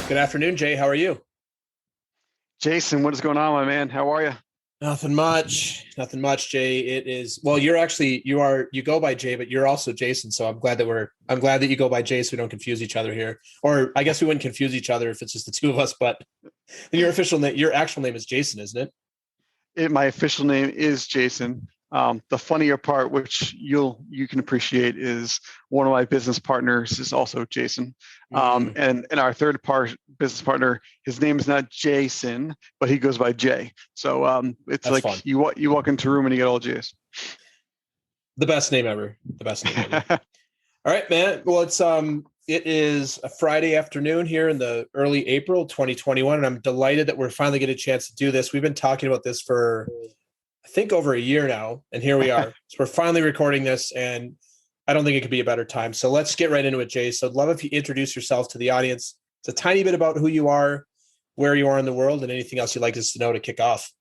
Good afternoon, Jay. How are you? Jason, what is going on, my man? How are you? Nothing much. Nothing much, Jay. It is well, you go by Jay, but you're also Jason. So I'm glad that you go by Jay so we don't confuse each other here. Or I guess we wouldn't confuse each other if it's just the two of us, but your actual name is Jason, isn't it? My official name is Jason. The funnier part, which you can appreciate, is one of my business partners is also Jason, and our business partner, his name is not Jason, but he goes by Jay. So it's That's like fun. you walk into a room and you get all J's. The best name ever. The best name ever. All right, man. Well, it is a Friday afternoon here in the early April 2021, and I'm delighted that we're finally getting a chance to do this. We've been talking about this for I think over a year now, and here we are. So we're finally recording this, and I don't think it could be a better time. So let's get right into it, Jay. So I'd love if you introduce yourself to the audience. It's a tiny bit about who you are, where you are in the world, and anything else you'd like us to know to kick off.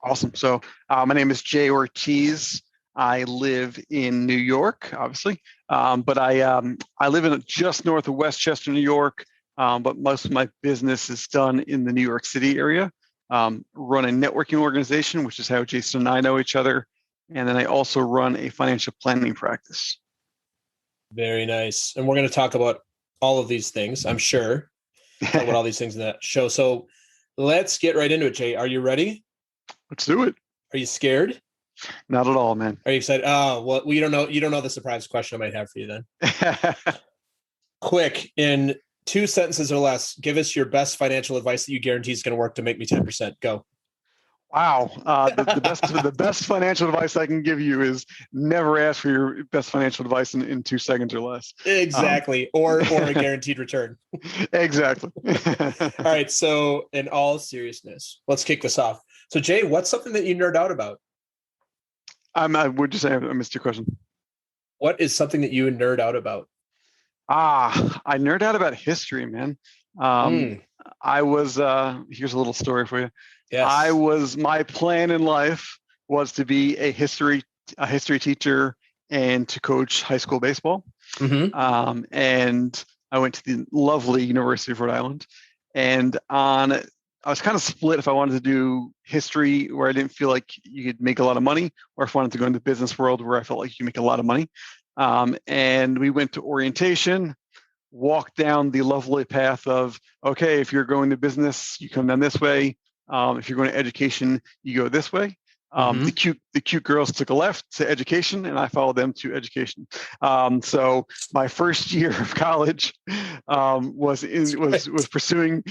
Awesome. So my name is Jay Ortiz. I live in New York, obviously, but I live in just north of Westchester, New York. But most of my business is done in the New York City area. Run a networking organization, which is how Jason and I know each other. And then I also run a financial planning practice. Very nice. And we're going to talk about all of these things, I'm sure. Talk about all these things in that show. So let's get right into it, Jay. Are you ready? Let's do it. Are you scared? Not at all, man. Are you excited? Oh, well, you don't know the surprise question I might have for you then. Quick, in 2 sentences or less, give us your best financial advice that you guarantee is going to work to make me 10%. Go. Wow. The best financial advice I can give you is never ask for your best financial advice in 2 seconds or less. Exactly. Or a guaranteed return. Exactly. All right. So in all seriousness, let's kick this off. So Jay, what's something that you nerd out about? Would you say I missed your question? What is something that you nerd out about? I nerd out about history, man. I was here's a little story for you. Yes. My plan in life was to be a history teacher and to coach high school baseball. Mm-hmm. And I went to the lovely University of Rhode Island, and I was kind of split if I wanted to do history where I didn't feel like you could make a lot of money, or if I wanted to go into the business world where I felt like you could make a lot of money. And we went to orientation, walked down the lovely path of, okay, if you're going to business, you come down this way. If you're going to education, you go this way. The cute girls took a left to education, and I followed them to education. So my first year of college was pursuing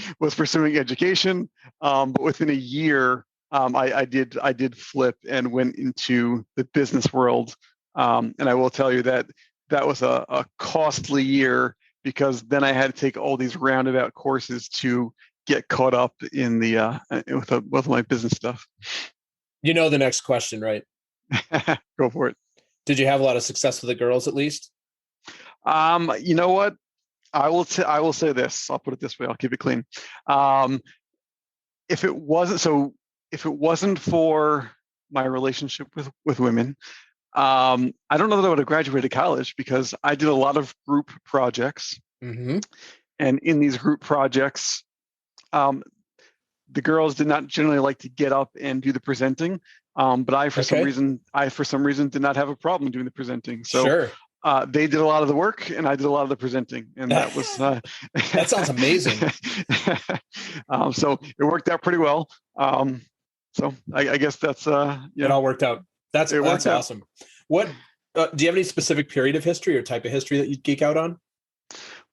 education, but within a year, I did flip and went into the business world. And I will tell you that was a costly year, because then I had to take all these roundabout courses to get caught up in the with my business stuff. You know the next question, right? Go for it. Did you have a lot of success with the girls at least? You know what? I will say this. I'll put it this way. I'll keep it clean. If it wasn't for my relationship with women, I don't know that I would have graduated college, because I did a lot of group projects. Mm-hmm. And in these group projects, the girls did not generally like to get up and do the presenting. But I, for some reason, did not have a problem doing the presenting. So sure. They did a lot of the work, and I did a lot of the presenting, and that was that sounds amazing. So it worked out pretty well. So I guess that's it all worked out. That's awesome. What do you have any specific period of history or type of history that you geek out on?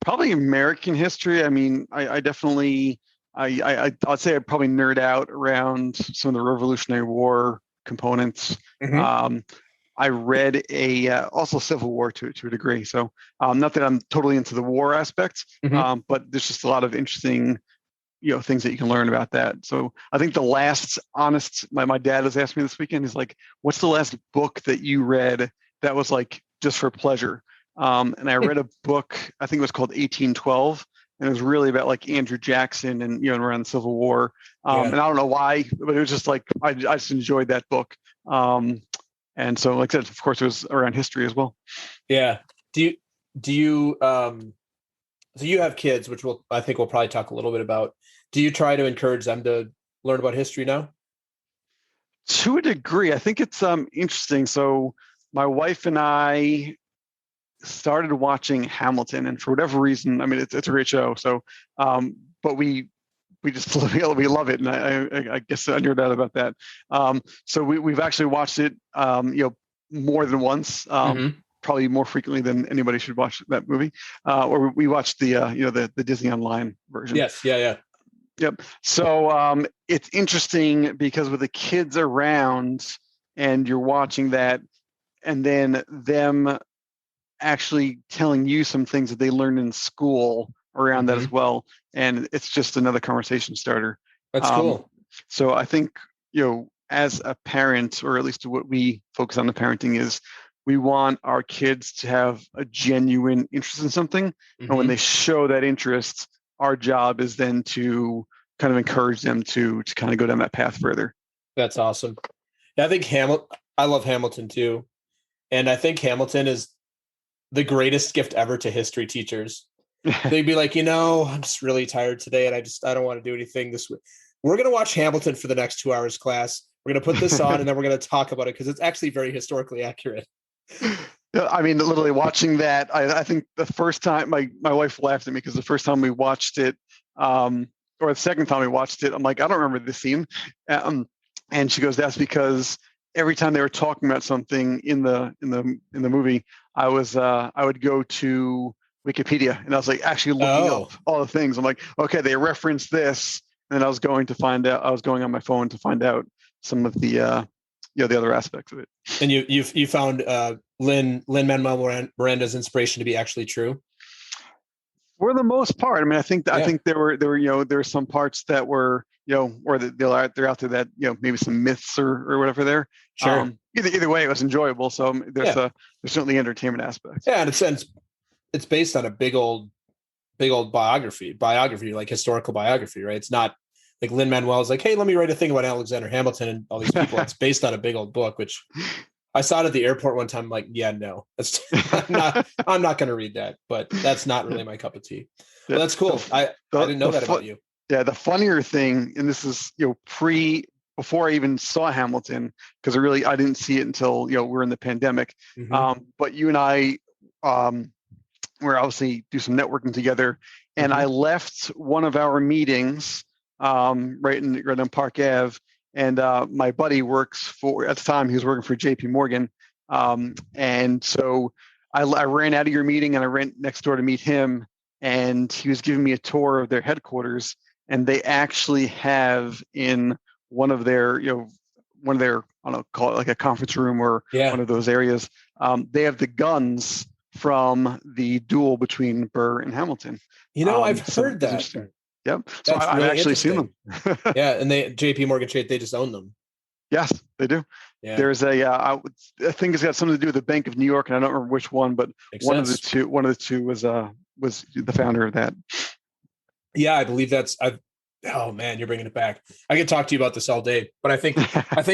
Probably American history. I mean, I definitely I'd say I probably nerd out around some of the Revolutionary War components. Mm-hmm. I read also Civil War to a degree. So not that I'm totally into the war aspect, mm-hmm. But there's just a lot of interesting things that you can learn about that. So I think the last my dad has asked me this weekend, he's like, what's the last book that you read that was like just for pleasure? And I read a book, I think it was called 1812. And it was really about like Andrew Jackson and around the Civil War. And I don't know why, but it was just like I just enjoyed that book. And so, like I said, of course, it was around history as well. Yeah. Do you So you have kids, which I think we'll probably talk a little bit about. Do you try to encourage them to learn about history now? To a degree, I think it's interesting. So my wife and I started watching Hamilton, and for whatever reason, I mean, it's a great show. So, but we just we love it, and I guess I nerd out about that. So we've actually watched it, more than once. Probably more frequently than anybody should watch that movie. Or we watched the Disney Online version. Yes, yeah. Yep. So it's interesting because with the kids around and you're watching that, and then them actually telling you some things that they learned in school around that as well. And it's just another conversation starter. That's cool. So I think, as a parent, or at least what we focus on the parenting is, we want our kids to have a genuine interest in something. And when they show that interest, our job is then to kind of encourage them to kind of go down that path further. That's awesome. Yeah, I think I love Hamilton too. And I think Hamilton is the greatest gift ever to history teachers. They'd be like, I'm just really tired today and I don't want to do anything this week. We're going to watch Hamilton for the next 2 hours class. We're going to put this on and then we're going to talk about it because it's actually very historically accurate. I mean, literally watching that, I think the first time my wife laughed at me because the first time we watched it, or the second time we watched it, I'm like, I don't remember this scene. And she goes, that's because every time they were talking about something in the movie, I would go to Wikipedia and I was like actually looking up all the things. I'm like, okay, they referenced this, and I was going on my phone to find out some of the other aspects of it. And you found Lin-Manuel Miranda's inspiration to be actually true? For the most part. I mean, I think there were some parts that were, or they're out there that, maybe some myths or whatever there. Sure. Either way, it was enjoyable. So there's certainly entertainment aspects. Yeah. In a sense, it's based on a big old biography, like historical biography, right? It's not like Lin-Manuel is like, hey, let me write a thing about Alexander Hamilton and all these people. It's based on a big old book, which I saw it at the airport one time. I'm like, yeah, no, I'm not going to read that, but that's not really my cup of tea. Well, that's cool. I didn't know that about you. Yeah. The funnier thing, and this is, before I even saw Hamilton, because I didn't see it until, we're in the pandemic. But you and I, we're obviously do some networking together, and I left one of our meetings, right on Park Ave. And my buddy works at the time, he was working for JP Morgan. And so I ran out of your meeting and I ran next door to meet him. And he was giving me a tour of their headquarters. And they actually have in one of their, I don't know, call it like a conference room or one of those areas. They have the guns from the duel between Burr and Hamilton. I've heard that. Yep. So I've actually seen them. Yeah. And JP Morgan Chase, they just own them. Yes, they do. Yeah. There's I think it's got something to do with the Bank of New York, and I don't remember which one, but one of the two was the founder of that. Yeah, I believe oh man, you're bringing it back. I could talk to you about this all day, but I think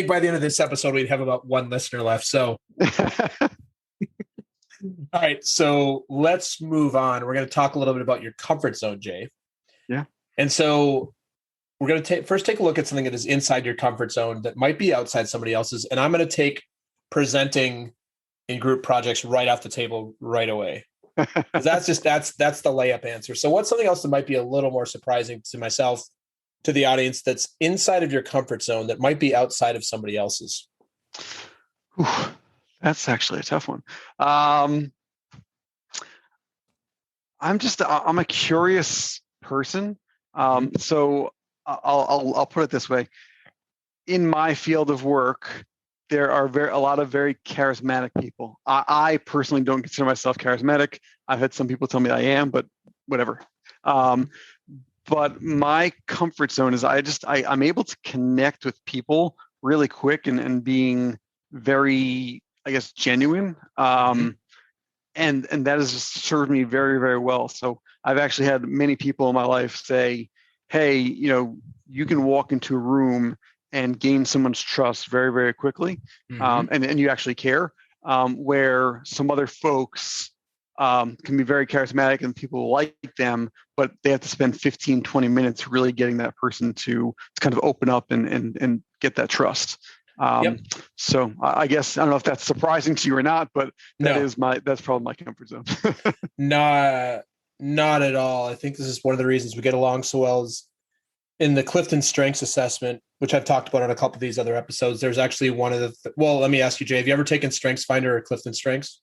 by the end of this episode, we'd have about one listener left. So all right, so let's move on. We're going to talk a little bit about your comfort zone, Jay. Yeah. And so we're going to first take a look at something that is inside your comfort zone that might be outside somebody else's. And I'm going to take presenting in group projects right off the table right away. That's the layup answer. So what's something else that might be a little more surprising to myself, to the audience, that's inside of your comfort zone that might be outside of somebody else's? That's actually a tough one. I'm a curious person. So I'll put it this way. In my field of work, there are a lot of very charismatic people. I personally don't consider myself charismatic. I've had some people tell me I am, but whatever. But my comfort zone is I'm able to connect with people really quick and being very, I guess, genuine. And that has served me very, very well. So I've actually had many people in my life say, hey, you can walk into a room and gain someone's trust very, very quickly. And you actually care, where some other folks can be very charismatic and people like them, but they have to spend 15, 20 minutes really getting that person to kind of open up and get that trust. Yep. So I guess, I don't know if that's surprising to you or not, but that's probably my comfort zone. Not at all. I think this is one of the reasons we get along so well is in the Clifton Strengths Assessment, which I've talked about on a couple of these other episodes. There's actually one of the, well, let me ask you, Jay, have you ever taken Strengths Finder or Clifton Strengths?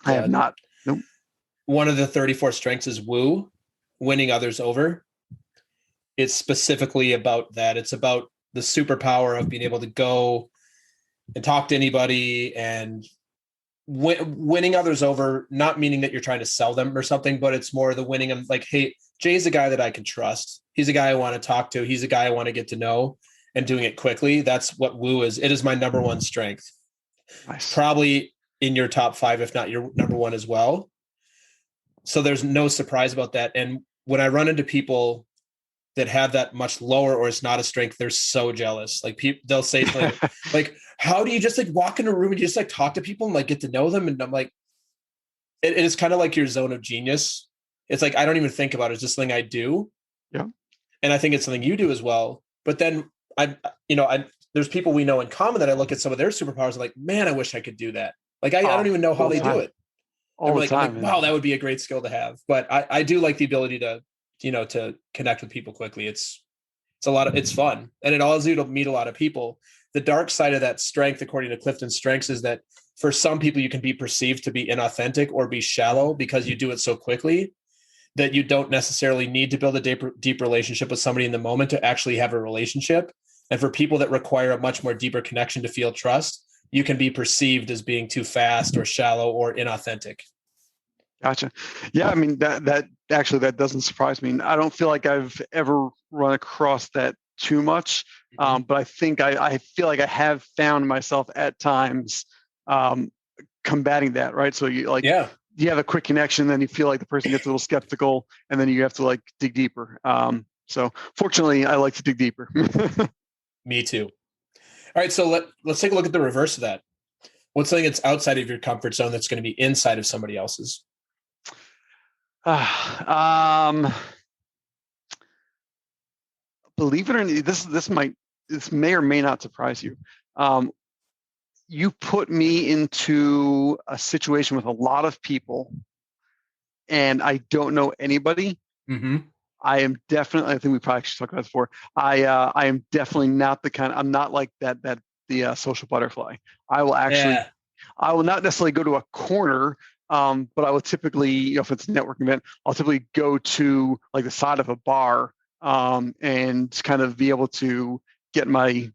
I have not. Nope. One of the 34 strengths is woo, winning others over. It's specifically about that. It's about the superpower of being able to go and talk to anybody and winning others over, not meaning that you're trying to sell them or something, but it's more the winning of like, hey, Jay's a guy that I can trust. He's a guy I want to talk to. He's a guy I want to get to know, and doing it quickly. That's what woo is. It is my number one strength. Nice. Probably in your top 5, if not your number 1 as well. So there's no surprise about that. And when I run into people that have that much lower, or it's not a strength, they're so jealous. Like they'll say something like, how do you just like walk in a room and you just like talk to people and like get to know them? And I'm like, it is kind of like your zone of genius. It's like, I don't even think about it. It's just something I do. Yeah. And I think it's something you do as well. But then there's people we know in common that I look at some of their superpowers and like, man, I wish I could do that. Like, I don't even know how they do it. I'm like, wow, that would be a great skill to have. But I do like the ability to, to connect with people quickly. It's fun. And it allows you to meet a lot of people. The dark side of that strength, according to Clifton Strengths, is that for some people, you can be perceived to be inauthentic or be shallow because you do it so quickly that you don't necessarily need to build a deep relationship with somebody in the moment to actually have a relationship. And for people that require a much more deeper connection to feel trust, you can be perceived as being too fast or shallow or inauthentic. Gotcha. Yeah, I mean, that doesn't surprise me. I don't feel like I've ever run across that too much, but I think I feel like I have found myself at times combating that, right? So you have a quick connection, then you feel like the person gets a little skeptical, and then you have to like dig deeper. So fortunately, I like to dig deeper. Me too. All right, so let's take a look at the reverse of that. What's something that's outside of your comfort zone that's going to be inside of somebody else's? Believe it or not, this may or may not surprise you. You put me into a situation with a lot of people, and I don't know anybody. Mm-hmm. I am definitely, I think we probably should talk about this before. I am definitely not I'm not like the social butterfly. I will not necessarily go to a corner, but I will typically, if it's a networking event, I'll typically go to like the side of a bar, and kind of be able to get my,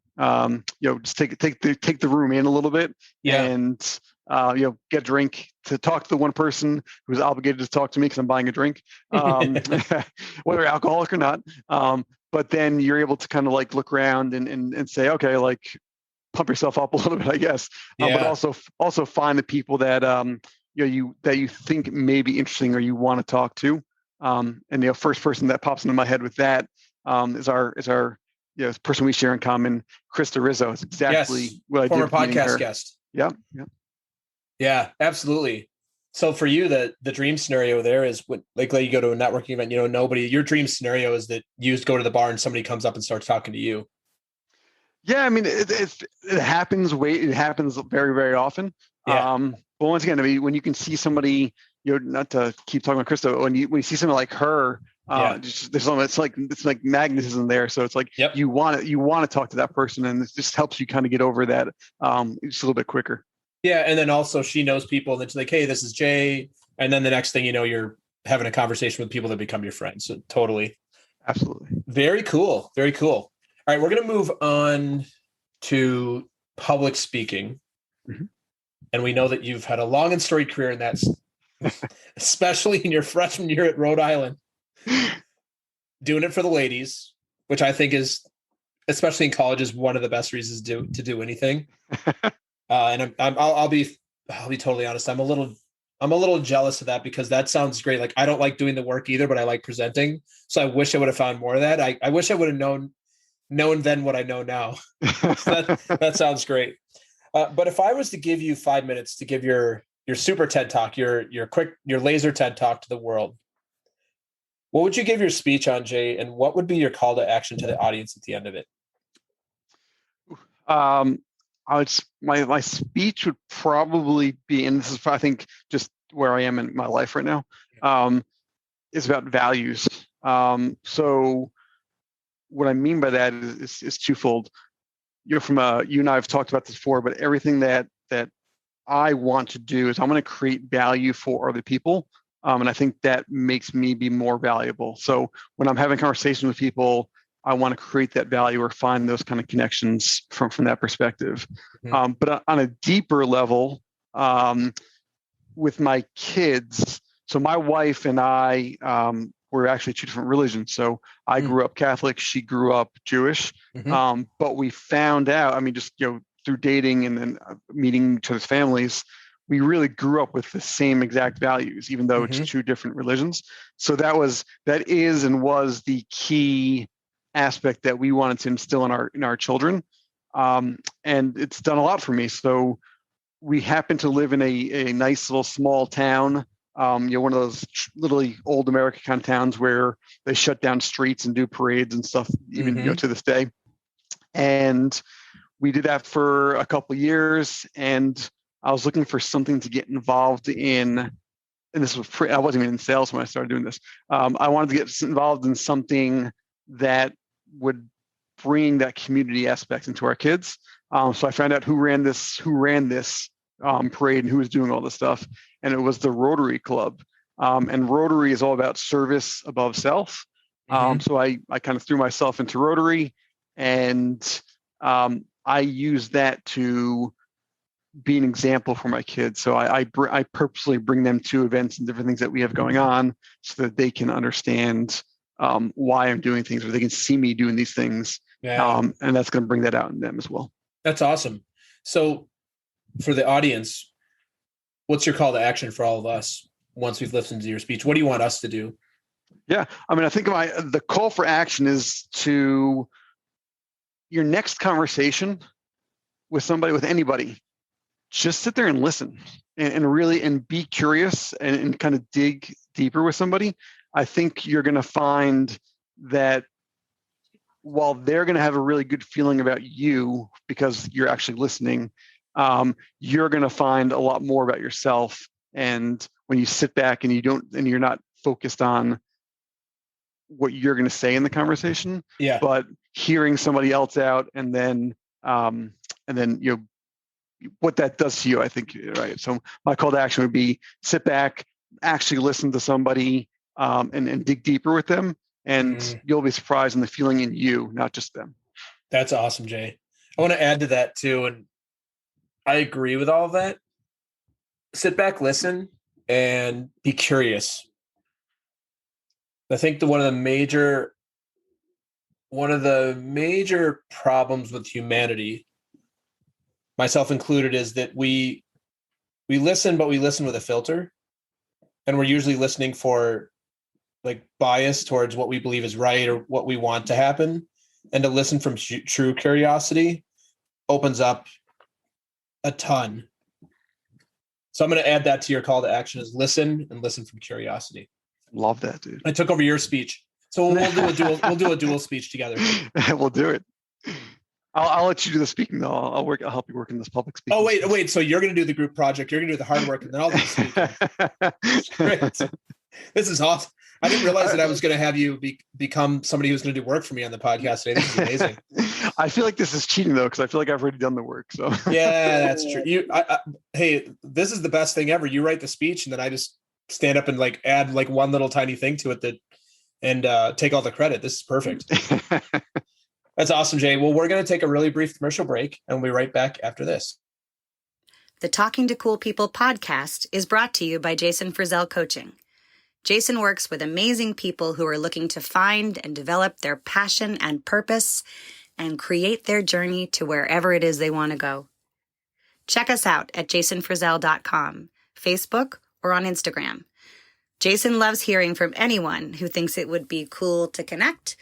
just take the room in a little bit, and get a drink, to talk to the one person who's obligated to talk to me because I'm buying a drink, whether alcoholic or not. But then you're able to kind of like look around and say, okay, like pump yourself up a little bit, I guess. But also find the people that you think may be interesting or you want to talk to. And the first person that pops into my head with that is our person we share in common, Krista Rizzo. Is exactly what I did. Former podcast guest. Yeah, absolutely. So for you, the dream scenario there is when, like you go to a networking event, your dream scenario is that you just go to the bar and somebody comes up and starts talking to you. Yeah, I mean, it happens. It happens very, very often. Yeah. But once again, I mean, when you can see somebody, not to keep talking about Krista, when you see somebody like her, there's something, it's like magnetism there. So it's like you want to talk to that person, and it just helps you kind of get over that just a little bit quicker. Yeah, and then also she knows people, and it's like, hey, this is Jay, and then the next thing you know, you're having a conversation with people that become your friends. So totally, absolutely, very cool, very cool. All right, we're going to move on to public speaking. Mm-hmm. And we know that you've had a long and storied career in that, especially in your freshman year at Rhode Island, doing it for the ladies, which I think is, especially in college, is one of the best reasons to do anything. And I'll be totally honest. I'm a little jealous of that, because that sounds great. Like, I don't like doing the work either, but I like presenting. So I wish I would have found more of that. I wish I would have known then what I know now. So that sounds great. But if I was to give you 5 minutes to give your super TED Talk, your laser TED Talk to the world. What would you give your speech on, Jay? And what would be your call to action to the audience at the end of it? My speech would probably be, and this is, I think, just where I am in my life right now, is about values. So what I mean by that is twofold. You and I have talked about this before, but everything that I want to do is I want to create value for other people. And I think that makes me be more valuable. So when I'm having conversations with people, I want to create that value or find those kind of connections from that perspective. Mm-hmm. But on a deeper level, with my kids, so my wife and I were actually two different religions. So I grew up Catholic, she grew up Jewish. Mm-hmm. But we found out, just through dating and then meeting each other's families, we really grew up with the same exact values, even though it's two different religions. So that is and was the key aspect that we wanted to instill in our children. And it's done a lot for me. So we happen to live in a nice little small town, one of those literally old American kind of towns where they shut down streets and do parades and stuff, even to this day. And we did that for a couple of years, and I was looking for something to get involved in. And this was I wasn't even in sales when I started doing this. I wanted to get involved in something that would bring that community aspect into our kids. So I found out who ran this parade and who was doing all this stuff. And it was the Rotary Club. And Rotary is all about service above self. So I kind of threw myself into Rotary, and I use that to be an example for my kids. So I purposely bring them to events and different things that we have going on so that they can understand why I'm doing things, or they can see me doing these things. Yeah. And that's going to bring that out in them as well. That's awesome. So for the audience, what's your call to action for all of us once we've listened to your speech? What do you want us to do? Yeah. I think the call for action is to your next conversation with somebody, with anybody, just sit there and listen and really be curious and kind of dig deeper with somebody. I think you're going to find that while they're going to have a really good feeling about you because you're actually listening, you're going to find a lot more about yourself. And when you sit back and you're not focused on what you're going to say in the conversation, but hearing somebody else out, and then what that does to you, I think, right? So my call to action would be sit back, actually listen to somebody, and dig deeper with them, and you'll be surprised in the feeling in you, not just them. That's awesome, Jay. I want to add to that too, and I agree with all of that. Sit back, listen, and be curious. I think one of the major problems with humanity, myself included, is that we listen, but we listen with a filter, and we're usually listening for like bias towards what we believe is right or what we want to happen. And to listen from true curiosity opens up a ton. So I'm going to add that to your call to action: is listen, and listen from curiosity. Love that, dude. I took over your speech, so we'll do a dual speech together. We'll do it. I'll let you do the speaking though. I'll help you work in this public speaking. Oh wait. So you're going to do the group project. You're going to do the hard work, and then I'll do the speaking. Great. This is awesome. I didn't realize that I was going to have you become somebody who's going to do work for me on the podcast today. This is amazing. I feel like this is cheating though, because I feel like I've already done the work. So yeah, that's true. Hey, this is the best thing ever. You write the speech, and then I just stand up and like add like one little tiny thing to it and take all the credit. This is perfect. That's awesome, Jay. Well, we're going to take a really brief commercial break, and we'll be right back after this. The Talking to Cool People podcast is brought to you by Jason Frizzell Coaching. Jason works with amazing people who are looking to find and develop their passion and purpose and create their journey to wherever it is they want to go. Check us out at jasonfrizzell.com, Facebook, or on Instagram. Jason loves hearing from anyone who thinks it would be cool to connect,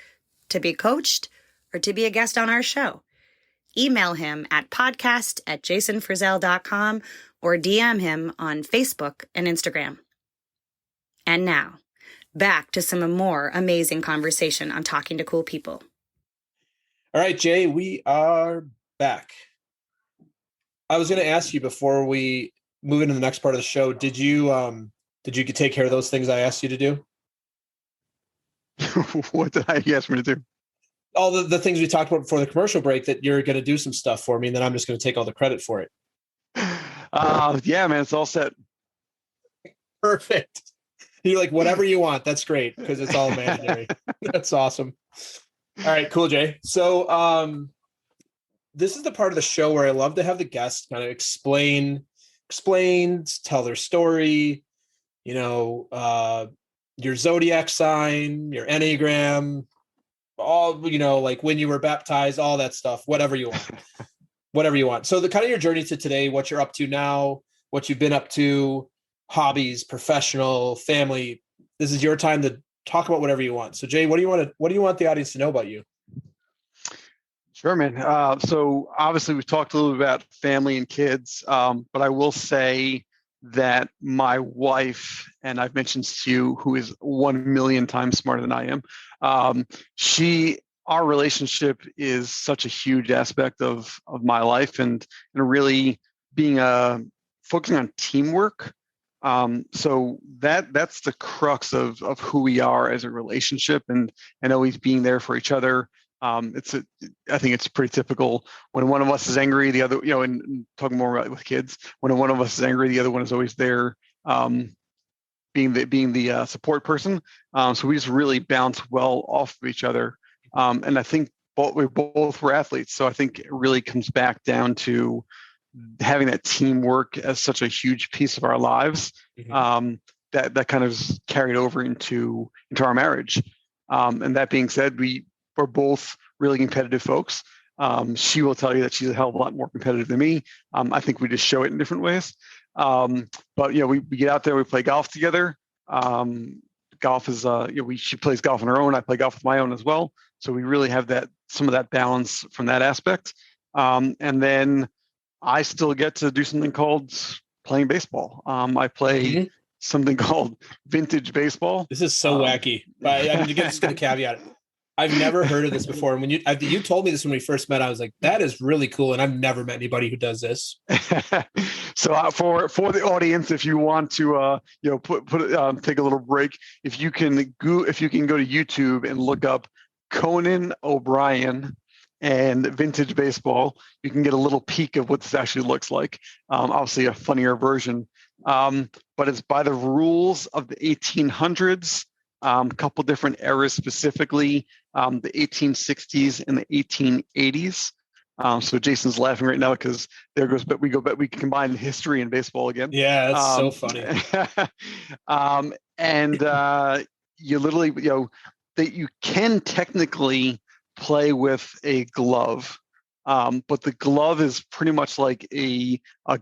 to be coached, or to be a guest on our show. email him at podcast@jasonfrizzell.com or DM him on Facebook and Instagram. And now, back to some more amazing conversation on Talking to Cool People. All right, Jay, we are back. I was going to ask you before we move into the next part of the show, did you take care of those things I asked you to do? What did I ask me to do? All the things we talked about before the commercial break, that you're going to do some stuff for me, and then I'm just going to take all the credit for it. Yeah, man, it's all set. Perfect. You're like, whatever you want. That's great, because it's all imaginary. That's awesome. All right, cool, Jay. So this is the part of the show where I love to have the guests kind of explain, tell their story, your zodiac sign, your Enneagram, all, like when you were baptized, all that stuff, whatever you want. So the kind of your journey to today, what you're up to now, what you've been up to, hobbies, professional, family. This is your time to talk about whatever you want. So Jay, what do you want the audience to know about you? Sure, man. So obviously we've talked a little bit about family and kids, but I will say that my wife, and I've mentioned to you, who is 1 million times smarter than I am, our relationship is such a huge aspect of my life, and really being focusing on teamwork. So that's the crux of who we are as a relationship, and always being there for each other. I think it's pretty typical when one of us is angry, the other, and talking more about with kids, when one of us is angry, the other one is always there, being the support person. So we just really bounce well off of each other. And I think we both were athletes. So I think it really comes back down to having that teamwork as such a huge piece of our lives. Mm-hmm. That kind of carried over into our marriage. And that being said, we're both really competitive folks. She will tell you that she's a hell of a lot more competitive than me. I think we just show it in different ways. But we get out there, we play golf together. Golf is, she plays golf on her own. I play golf with my own as well. So we really have some of that balance from that aspect. And then I still get to do something called playing baseball. I play something called vintage baseball. This is so wacky. I'm just going to caveat it. I've never heard of this before. And when you told me this when we first met, I was like, that is really cool. And I've never met anybody who does this. So for the audience, if you want to, take a little break, if you can go to YouTube and look up Conan O'Brien and vintage baseball, you can get a little peek of what this actually looks like. Obviously a funnier version, but it's by the rules of the 1800s. A couple different eras, specifically the 1860s and the 1880s. So Jason's laughing right now because there goes, but we can combine history and baseball again. Yeah, that's so funny. And you literally, that you can technically play with a glove, but the glove is pretty much like a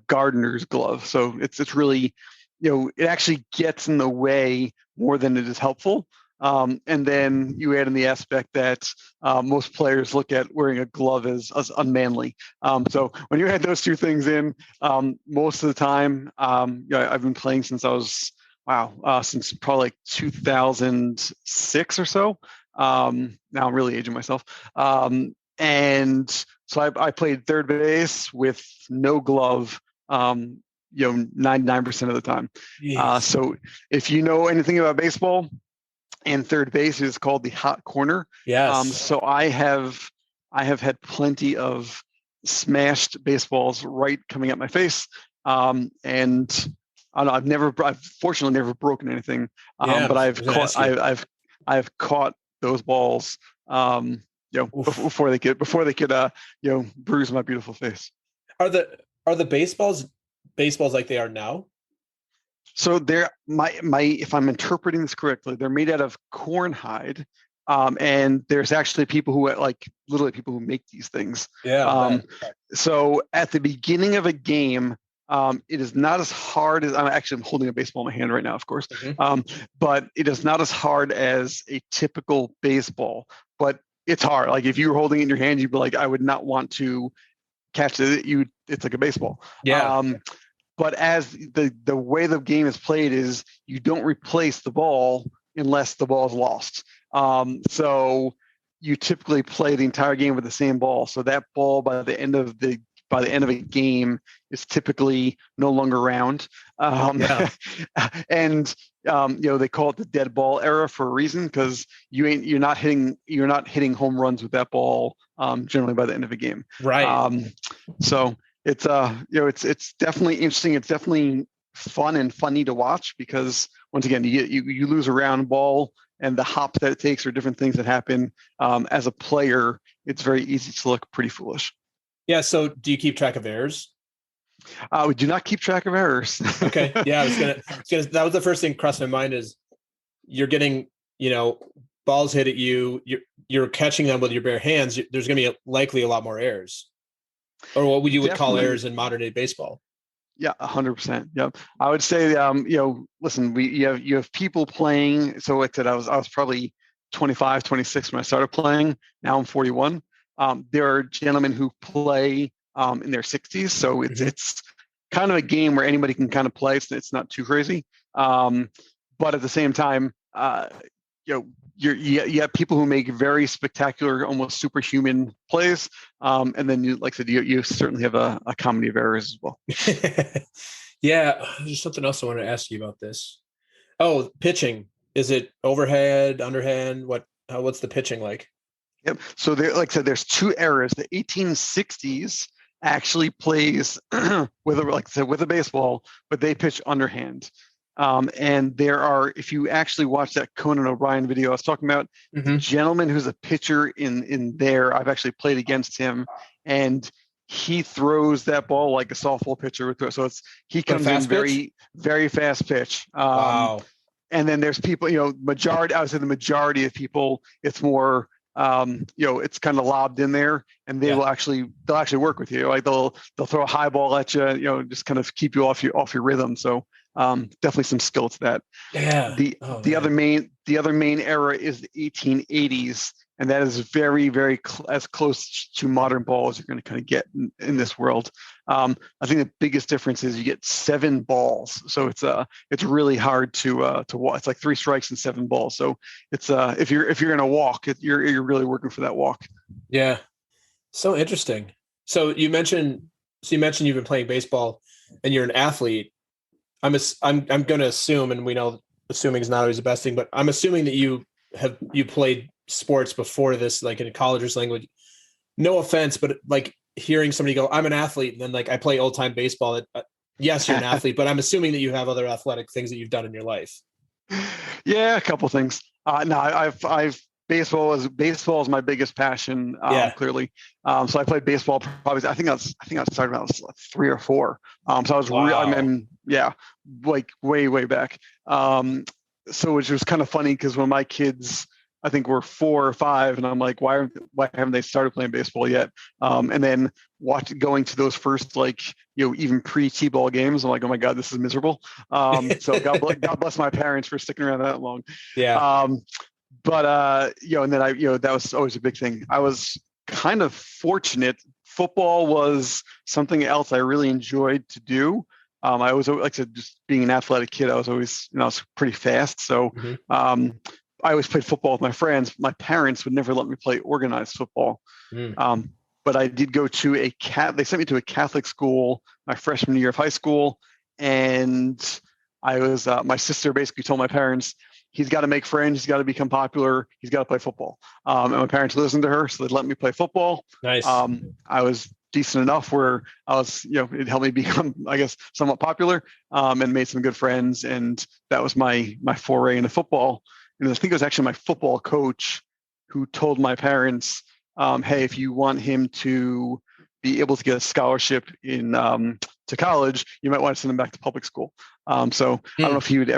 gardener's glove. So it's really, it actually gets in the way more than it is helpful. And then you add in the aspect that most players look at wearing a glove as unmanly. So when you add those two things in, most of the time, I've been playing since I was, since probably like 2006 or so. Now I'm really aging myself. And so I played third base with no glove, 99% of the time. So if you know anything about baseball, and third base is called the hot corner. Yes. So I have had plenty of smashed baseballs right coming at my face. And I don't know, I've fortunately never broken anything. But I've caught those balls, before they could bruise my beautiful face. Are the baseballs like they are now? So they're if I'm interpreting this correctly, they're made out of corn hide. And there's actually people who literally people who make these things. Yeah. So at the beginning of a game, it is not as hard as I'm holding a baseball in my hand right now, of course. Mm-hmm. But it is not as hard as a typical baseball, but it's hard. Like if you were holding it in your hand, you'd be like, I would not want to catch it, it's like a baseball. Yeah. But as the way the game is played is you don't replace the ball unless the ball is lost. So you typically play the entire game with the same ball. So that ball by the end of a game is typically no longer round. Yeah. And they call it the dead ball era for a reason, because you're not hitting home runs with that ball generally by the end of a game. Right. So it's definitely interesting. It's definitely fun and funny to watch, because once again, you lose a round ball, and the hops that it takes or different things that happen. As a player, it's very easy to look pretty foolish. Yeah. So do you keep track of errors? We do not keep track of errors. Okay. Yeah. That was the first thing crossed my mind is you're getting, balls hit at you, you're catching them with your bare hands. There's going to be likely a lot more errors, or what you would call errors in modern day baseball. Yeah, 100%. Yeah, I would say, listen, you have people playing. So like I said, I was probably 25, 26 when I started playing. Now I'm 41. There are gentlemen who play in their 60s. So it's kind of a game where anybody can kind of play. It's not too crazy. But at the same time, you have people who make very spectacular, almost superhuman plays. And then like I said, you certainly have a comedy of errors as well. Yeah. There's something else I want to ask you about this. Oh, pitching. Is it overhead, underhand? What's the pitching like? Yep. So like I said, there's two eras. The 1860s actually plays with a baseball, but they pitch underhand. And there are, if you actually watch that Conan O'Brien video I was talking about, the gentleman who's a pitcher in there, I've actually played against him, and he throws that ball like a softball pitcher would throw. So he comes in very, very fast pitch. Wow. And then there's people, I would say the majority of people, it's more, it's kind of lobbed in there, and they'll actually work with you. Like they'll throw a high ball at you, just kind of keep you off your rhythm. So definitely some skill to that. Yeah. The other main era is the 1880s, and that is very, very as close to modern ball as you're going to kind of get in this world. I think the biggest difference is you get 7 balls, so it's really hard to walk. It's like 3 strikes and 7 balls. So it's if you're going to walk, you're really working for that walk. Yeah, so interesting. So you mentioned you've been playing baseball, and you're an athlete. I'm going to assume, and we know assuming is not always the best thing, but I'm assuming that you played sports before this, like in college or something. Like, no offense, but like hearing somebody go, "I'm an athlete," and then like I play old time baseball. Yes, you're an athlete, but I'm assuming that you have other athletic things that you've done in your life. Yeah, a couple things. No, I've baseball is my biggest passion. Clearly. So I played baseball probably. I think I was starting when I was like 3 or 4. So I was like way back. So which was kind of funny because when my kids, I think, were 4 or 5, and I'm like, why haven't they started playing baseball yet? And then going to those first, like, even pre-T-ball games, I'm like, oh my God, this is miserable. So God bless my parents for sticking around that long. Yeah. But and then that was always a big thing. I was kind of fortunate. Football was something else I really enjoyed to do. I was, like I said, just being an athletic kid, I was always, I was pretty fast. So I always played football with my friends. My parents would never let me play organized football. But I did go to they sent me to a Catholic school my freshman year of high school. And I was, my sister basically told my parents, he's got to make friends, he's got to become popular, he's got to play football. And my parents listened to her, so they'd let me play football. Nice. I was decent enough where I was, it helped me become, I guess, somewhat popular, and made some good friends. And that was my foray into football. And I think it was actually my football coach who told my parents, hey, if you want him to be able to get a scholarship in to college, you might want to send him back to public school. So I don't know if he'd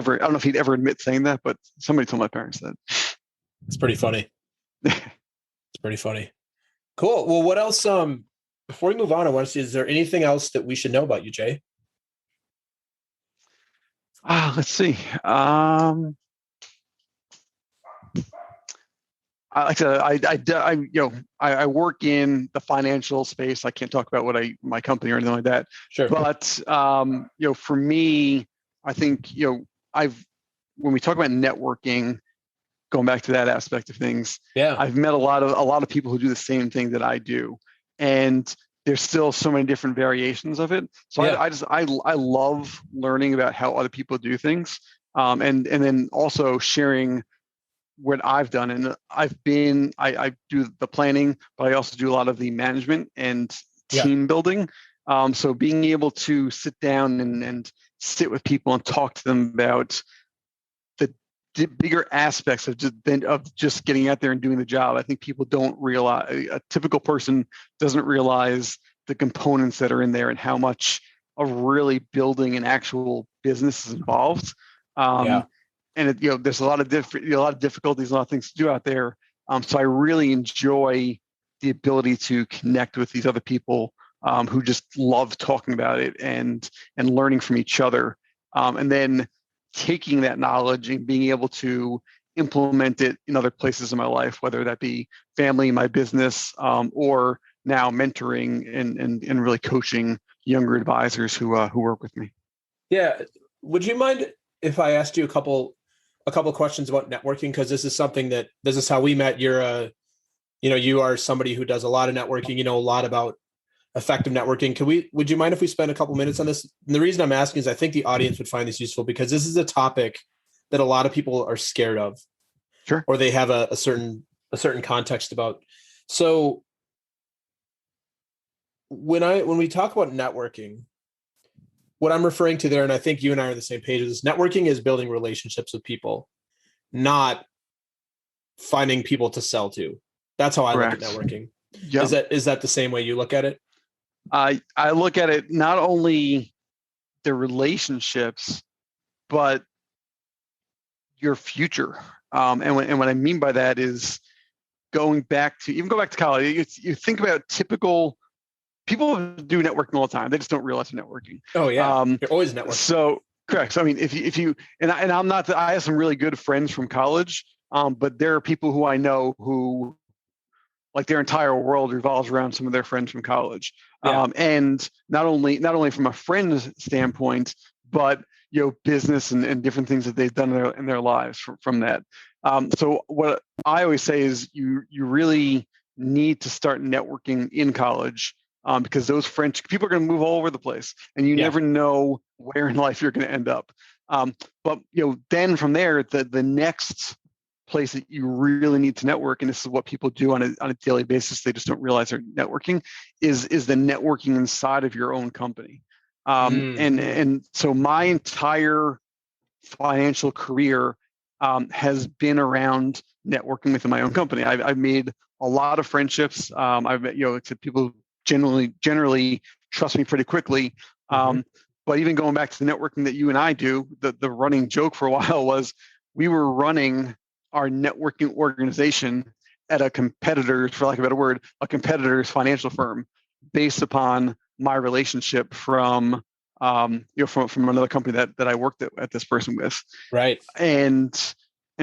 ever admit saying that, but somebody told my parents that. It's pretty funny. It's pretty funny. Cool. Well, what else? Before we move on, I want to see, is there anything else that we should know about you, Jay? Let's see. Like I said, I work in the financial space. I can't talk about my company or anything like that. Sure. But for me, I think when we talk about networking, going back to that aspect of things, Yeah. I've met a lot of people who do the same thing that I do, and there's still so many different variations of it. So Yeah. I love learning about how other people do things, and then also sharing what I've done. And I do the planning, but I also do a lot of the management and team building. So being able to sit down and sit with people and talk to them about the bigger aspects of just getting out there and doing the job. I think people don't realize, a typical person doesn't realize the components that are in there and how much of really building an actual business is involved. And there's a lot of difficulties, a lot of things to do out there. So I really enjoy the ability to connect with these other people who just love talking about it and learning from each other, and then taking that knowledge and being able to implement it in other places in my life, whether that be family, my business, or now mentoring and really coaching younger advisors who work with me. Yeah. Would you mind if I asked you a couple questions about networking? Because this is how we met. You are somebody who does a lot of networking, you know, a lot about effective networking. Would you mind if we spend a couple minutes on this? And the reason I'm asking is I think the audience would find this useful because this is a topic that a lot of people are scared of. Sure. Or they have a certain context about. So when we talk about networking, what I'm referring to there, and I think you and I are on the same page, is networking is building relationships with people, not finding people to sell to. That's how I Correct. look at networking. Yep. Is that the same way you look at it? I look at it not only the relationships, but your future. And what I mean by that is go back to college. You think about typical people do networking all the time. They just don't realize they're networking. Oh yeah, you're always networking. So correct. So I mean, if you and I'm not. I have some really good friends from college, but there are people who I know who, like, their entire world revolves around some of their friends from college. Yeah. And not only from a friend standpoint, but business and different things that they've done in their lives from that. So what I always say is you really need to start networking in college, because those French people are going to move all over the place, and you never know where in life you're going to end up. But then from there, the next place that you really need to network, and this is what people do on a daily basis, they just don't realize they're networking, is the networking inside of your own company. And so my entire financial career has been around networking within my own company. I've made a lot of friendships. I've met people who generally trust me pretty quickly. But even going back to the networking that you and I do, the running joke for a while was we were running our networking organization at a competitor's, for lack of a better word, a competitor's financial firm, based upon my relationship from another company that I worked at this person with. Right. And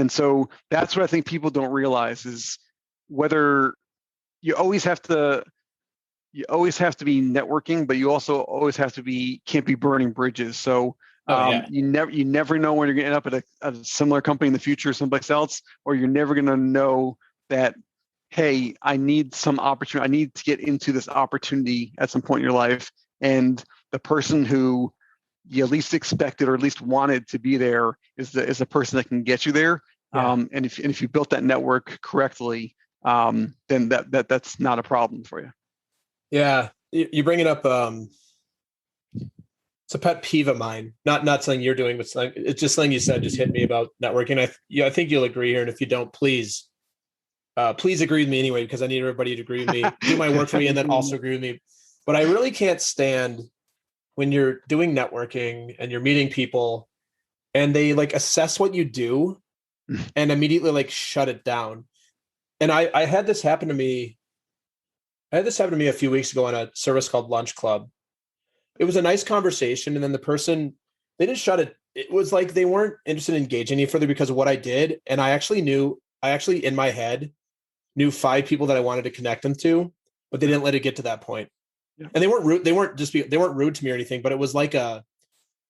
so that's what I think people don't realize is whether you always have to be networking, but you also always can't be burning bridges. So you never know when you're going to end up at a similar company in the future, someplace else, or you're never going to know that, hey, I need some opportunity. I need to get into this opportunity at some point in your life. And the person who you least expected or at least wanted to be there is the person that can get you there. Yeah. And if you built that network correctly, then that's not a problem for you. Yeah. You bring it up. It's a pet peeve of mine. Not something you're doing, but it's just something you said just hit me about networking. I think you'll agree here. And if you don't, please agree with me anyway, because I need everybody to agree with me, do my work for me, and then also agree with me. But I really can't stand when you're doing networking and you're meeting people and they assess what you do and immediately shut it down. And I had this happen to me. I had this happen to me a few weeks ago on a service called Lunch Club. It was a nice conversation. And then the person, they didn't shut it. It was like they weren't interested in engaging any further because of what I did. And I actually in my head, knew 5 people that I wanted to connect them to, but they didn't let it get to that point. Yeah. And they weren't rude. They weren't rude to me or anything, but it was like a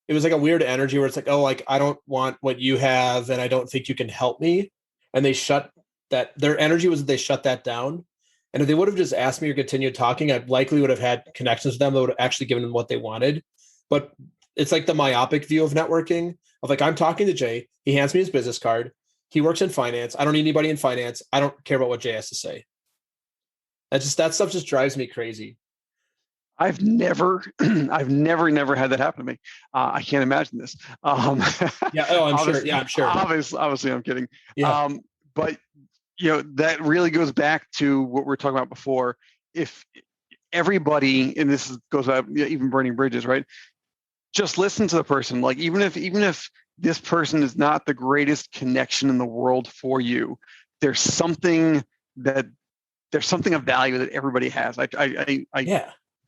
weird energy where it's like, oh, like, I don't want what you have, and I don't think you can help me. And they shut that. Their energy was that they shut that down. And if they would have just asked me or continued talking, I likely would have had connections with them that would have actually given them what they wanted. But it's like the myopic view of networking of like, I'm talking to Jay. He hands me his business card. He works in finance. I don't need anybody in finance. I don't care about what Jay has to say. That stuff just drives me crazy. I've never had that happen to me. I can't imagine this. Yeah. Oh, I'm sure. Yeah, I'm sure. Obviously, I'm kidding. Yeah. But that really goes back to what we were talking about before. If everybody, and goes out, even burning bridges, right? Just listen to the person. Like even if this person is not the greatest connection in the world for you, there's something of value that everybody has. I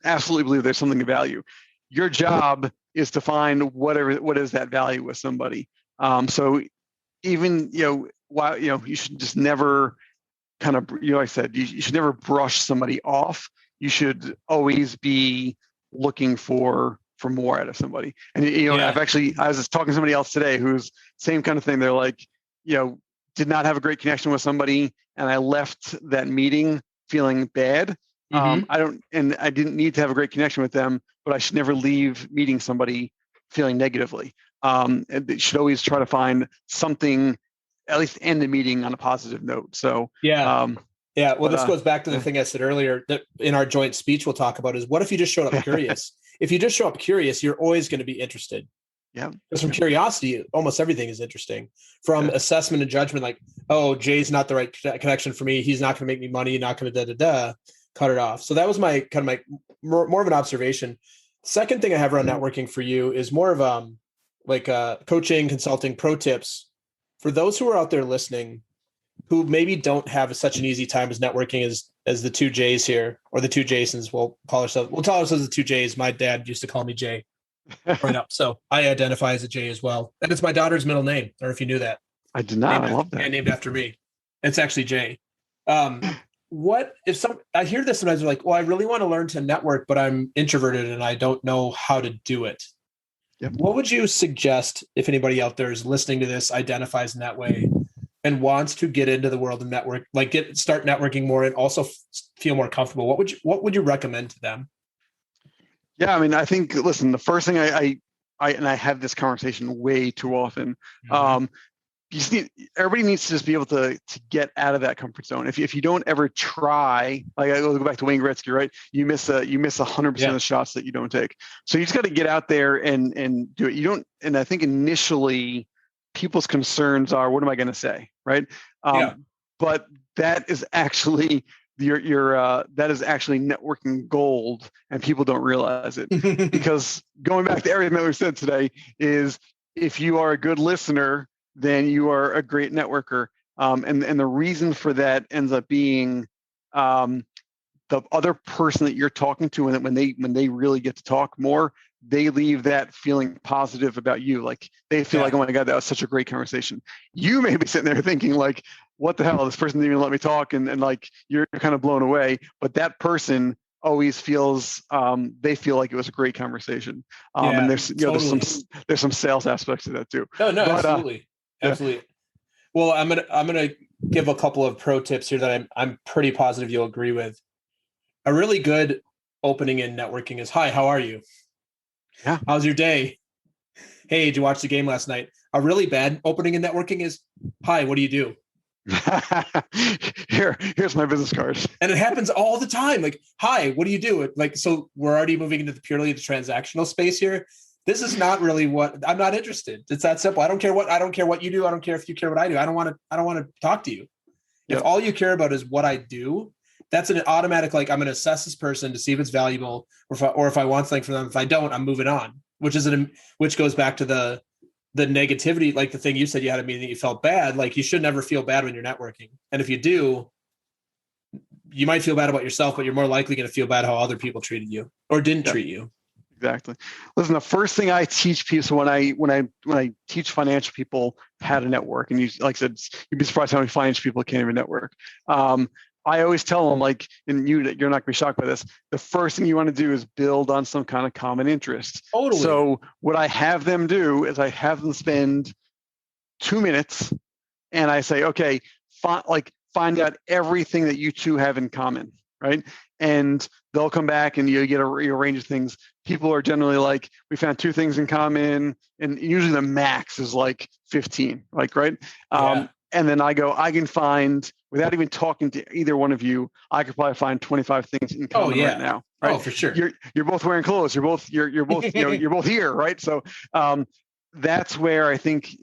absolutely believe there's something of value. Your job is to find what is that value with somebody. So even you should just never kind of, I said you should never brush somebody off. You should always be looking for more out of somebody. And I was just talking to somebody else today who's same kind of thing. They're like, did not have a great connection with somebody, and I left that meeting feeling bad. Mm-hmm. I didn't need to have a great connection with them, but I should never leave meeting somebody feeling negatively. And they should always try to find something, at least end the meeting on a positive note. So Well, this goes back to the thing I said earlier that in our joint speech we'll talk about is, what if you just showed up curious? If you just show up curious, you're always going to be interested. Yeah. Because from curiosity, almost everything is interesting. From assessment and judgment, like, oh, Jay's not the right connection for me. He's not going to make me money. Not going to cut it off. So that was my kind of more of an observation. Second thing I have around networking for you is more of coaching, consulting, pro tips for those who are out there listening, who maybe don't have such an easy time as networking as the 2 J's here, or the 2 Jasons. We'll tell ourselves the 2 J's. My dad used to call me Jay right up. So I identify as a Jay as well. And it's my daughter's middle name. I don't know if you knew that. I did not. I love that. Named after me. It's actually Jay. What if I hear this sometimes, they're like, well, I really want to learn to network, but I'm introverted and I don't know how to do it. Yep. What would you suggest if anybody out there is listening to this, identifies in that way, and wants to get into the world of network, start networking more and also feel more comfortable? What would you recommend to them? Yeah, I mean, I think, listen, the first thing I have this conversation way too often. Mm-hmm. Everybody needs to just be able to get out of that comfort zone. If you don't ever try, like I go back to Wayne Gretzky, right? You miss 100% of the shots that you don't take. So you just got to get out there and do it. You don't, and I think initially people's concerns are, what am I going to say, right? But that is actually that is actually networking gold, and people don't realize it. Because going back to everything that we said today is, if you are a good listener, then you are a great networker. And the reason for that ends up being the other person that you're talking to, and when they really get to talk more, they leave that feeling positive about you. Like they feel like, oh my God, that was such a great conversation. You may be sitting there thinking like, what the hell? This person didn't even let me talk, and like you're kind of blown away. But that person always feels they feel like it was a great conversation. And there's there's some sales aspects to that too. No, absolutely. Absolutely. Well, I'm gonna give a couple of pro tips here that I'm pretty positive you'll agree with. A really good opening in networking is, hi, how are you? Yeah. How's your day? Hey, did you watch the game last night? A really bad opening in networking is, hi, what do you do? Here's my business card. And it happens all the time. Like, hi, what do you do? Like, so we're already moving into purely the transactional space here. This is not really I'm not interested. It's that simple. I don't care what you do. I don't care if you care what I do. I don't want to talk to you. If all you care about is what I do, that's an automatic, like, I'm going to assess this person to see if it's valuable, or if I want something from them. If I don't, I'm moving on, which goes back to the negativity, like the thing you said, you had a meeting that you felt bad. Like, you should never feel bad when you're networking. And if you do, you might feel bad about yourself, but you're more likely going to feel bad how other people treated you or didn't treat you. Exactly. Listen, the first thing I teach people, so when I teach financial people how to network, and you, like I said, you'd be surprised how many financial people can't even network. I always tell them, like, and you're not gonna be shocked by this. The first thing you want to do is build on some kind of common interest. Totally. So what I have them do is I have them spend 2 minutes, and I say, okay, find out everything that you two have in common, right? And they'll come back and you get a range of things. People are generally like, we found 2 things in common, and usually the max is like 15, like, right? And then I can find, without even talking to either one of you, I could probably find 25 things in common right now. Right? Oh, for sure. You're both wearing clothes. You're both you're both you're both here, right? So that's where I think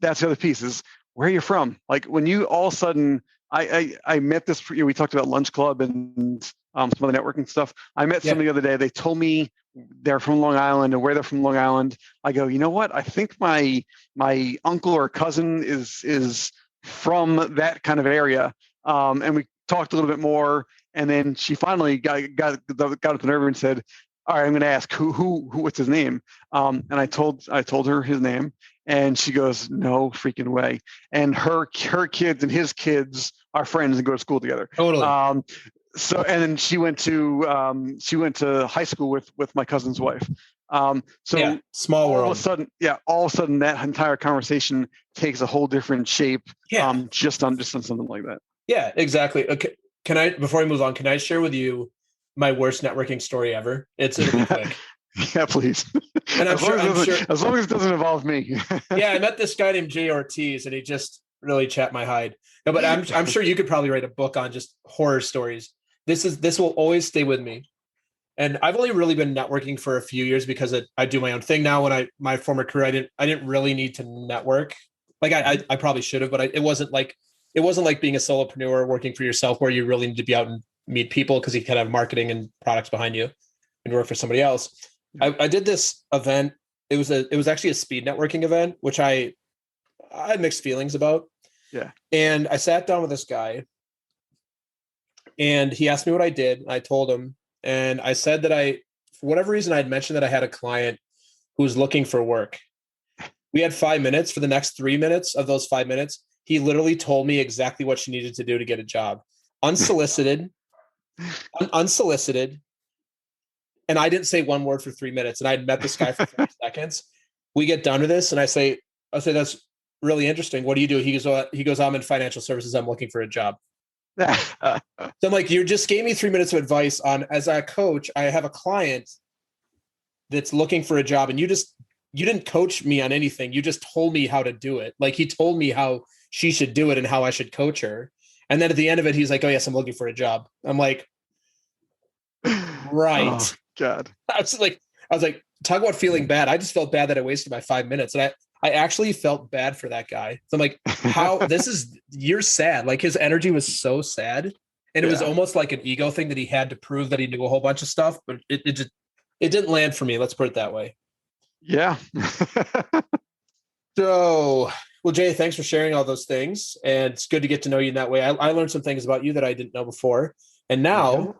that's the other piece is where you're from. Like when you all of a sudden, I met this. We talked about lunch club and some of the networking stuff. I met somebody the other day. They told me they're from Long Island and where they're from Long Island. I go, you know what? I think my uncle or cousin is from that kind of area. And we talked a little bit more. And then she finally got up the nerve and said, all right, I'm going to ask who what's his name? And I told her his name, and she goes, no freaking way. And her kids and his kids are friends and go to school together. Totally. So, and then she went to high school with my cousin's wife. Small world. All of a sudden that entire conversation takes a whole different shape. Just on something like that. Yeah, exactly. Okay. Before we move on, can I share with you my worst networking story ever? It'll be quick. Yeah, please. And I'm sure as long as it doesn't involve me. Yeah, I met this guy named Jay Ortiz, and he just really chapped my hide. No, but I'm sure you could probably write a book on just horror stories. This will always stay with me. And I've only really been networking for a few years because I do my own thing now. When my former career, I didn't really need to network. Like I probably should have, but it wasn't like being a solopreneur working for yourself where you really need to be out and meet people because you can have marketing and products behind you and work for somebody else. I did this event. It was actually a speed networking event, which I had mixed feelings about. Yeah. And I sat down with this guy, and he asked me what I did. I told him, and I said that for whatever reason, I'd mentioned that I had a client who was looking for work. We had 5 minutes. For the next 3 minutes of those 5 minutes, he literally told me exactly what she needed to do to get a job. Unsolicited. And I didn't say one word for 3 minutes. And I'd met this guy for 30 seconds. We get done with this, and I say, that's really interesting. What do you do? He goes, I'm in financial services. I'm looking for a job. So I'm like, you just gave me 3 minutes of advice on, as a coach, I have a client that's looking for a job, and you didn't coach me on anything. You just told me how to do it. Like he told me how she should do it and how I should coach her. And then at the end of it, he's like, oh yes, I'm looking for a job. I'm like, right. Oh, God. I was like, talk about feeling bad. I just felt bad that I wasted my 5 minutes. And I actually felt bad for that guy. So I'm like, you're sad. Like his energy was so sad. And it was almost like an ego thing that he had to prove that he knew a whole bunch of stuff, but it didn't land for me. Let's put it that way. Yeah. So, well, Jay, thanks for sharing all those things. And it's good to get to know you in that way. I learned some things about you that I didn't know before. And now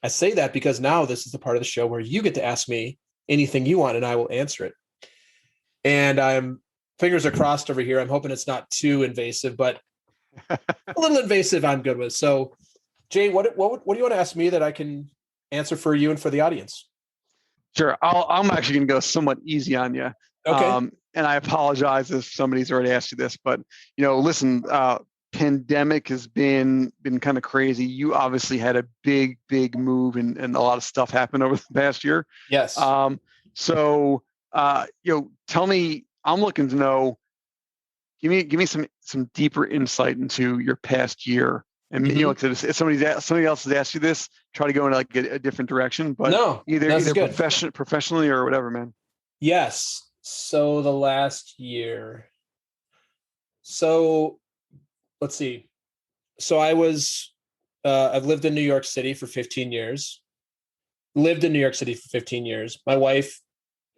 I say that because now this is the part of the show where you get to ask me anything you want and I will answer it. And fingers are crossed over here. I'm hoping it's not too invasive, but a little invasive I'm good with. So Jay, what do you want to ask me that I can answer for you and for the audience? Sure. I'm actually going to go somewhat easy on you. Okay. And I apologize if somebody's already asked you this, but listen, pandemic has been kind of crazy. You obviously had a big move and a lot of stuff happened over the past year. Yes. So tell me, I'm looking to know, give me some deeper insight into your past year. And like if somebody else has asked you this, try to go in like a different direction, but no, either professionally or whatever, man. Yes. So the last year. So let's see. So I've lived in New York City for 15 years. My wife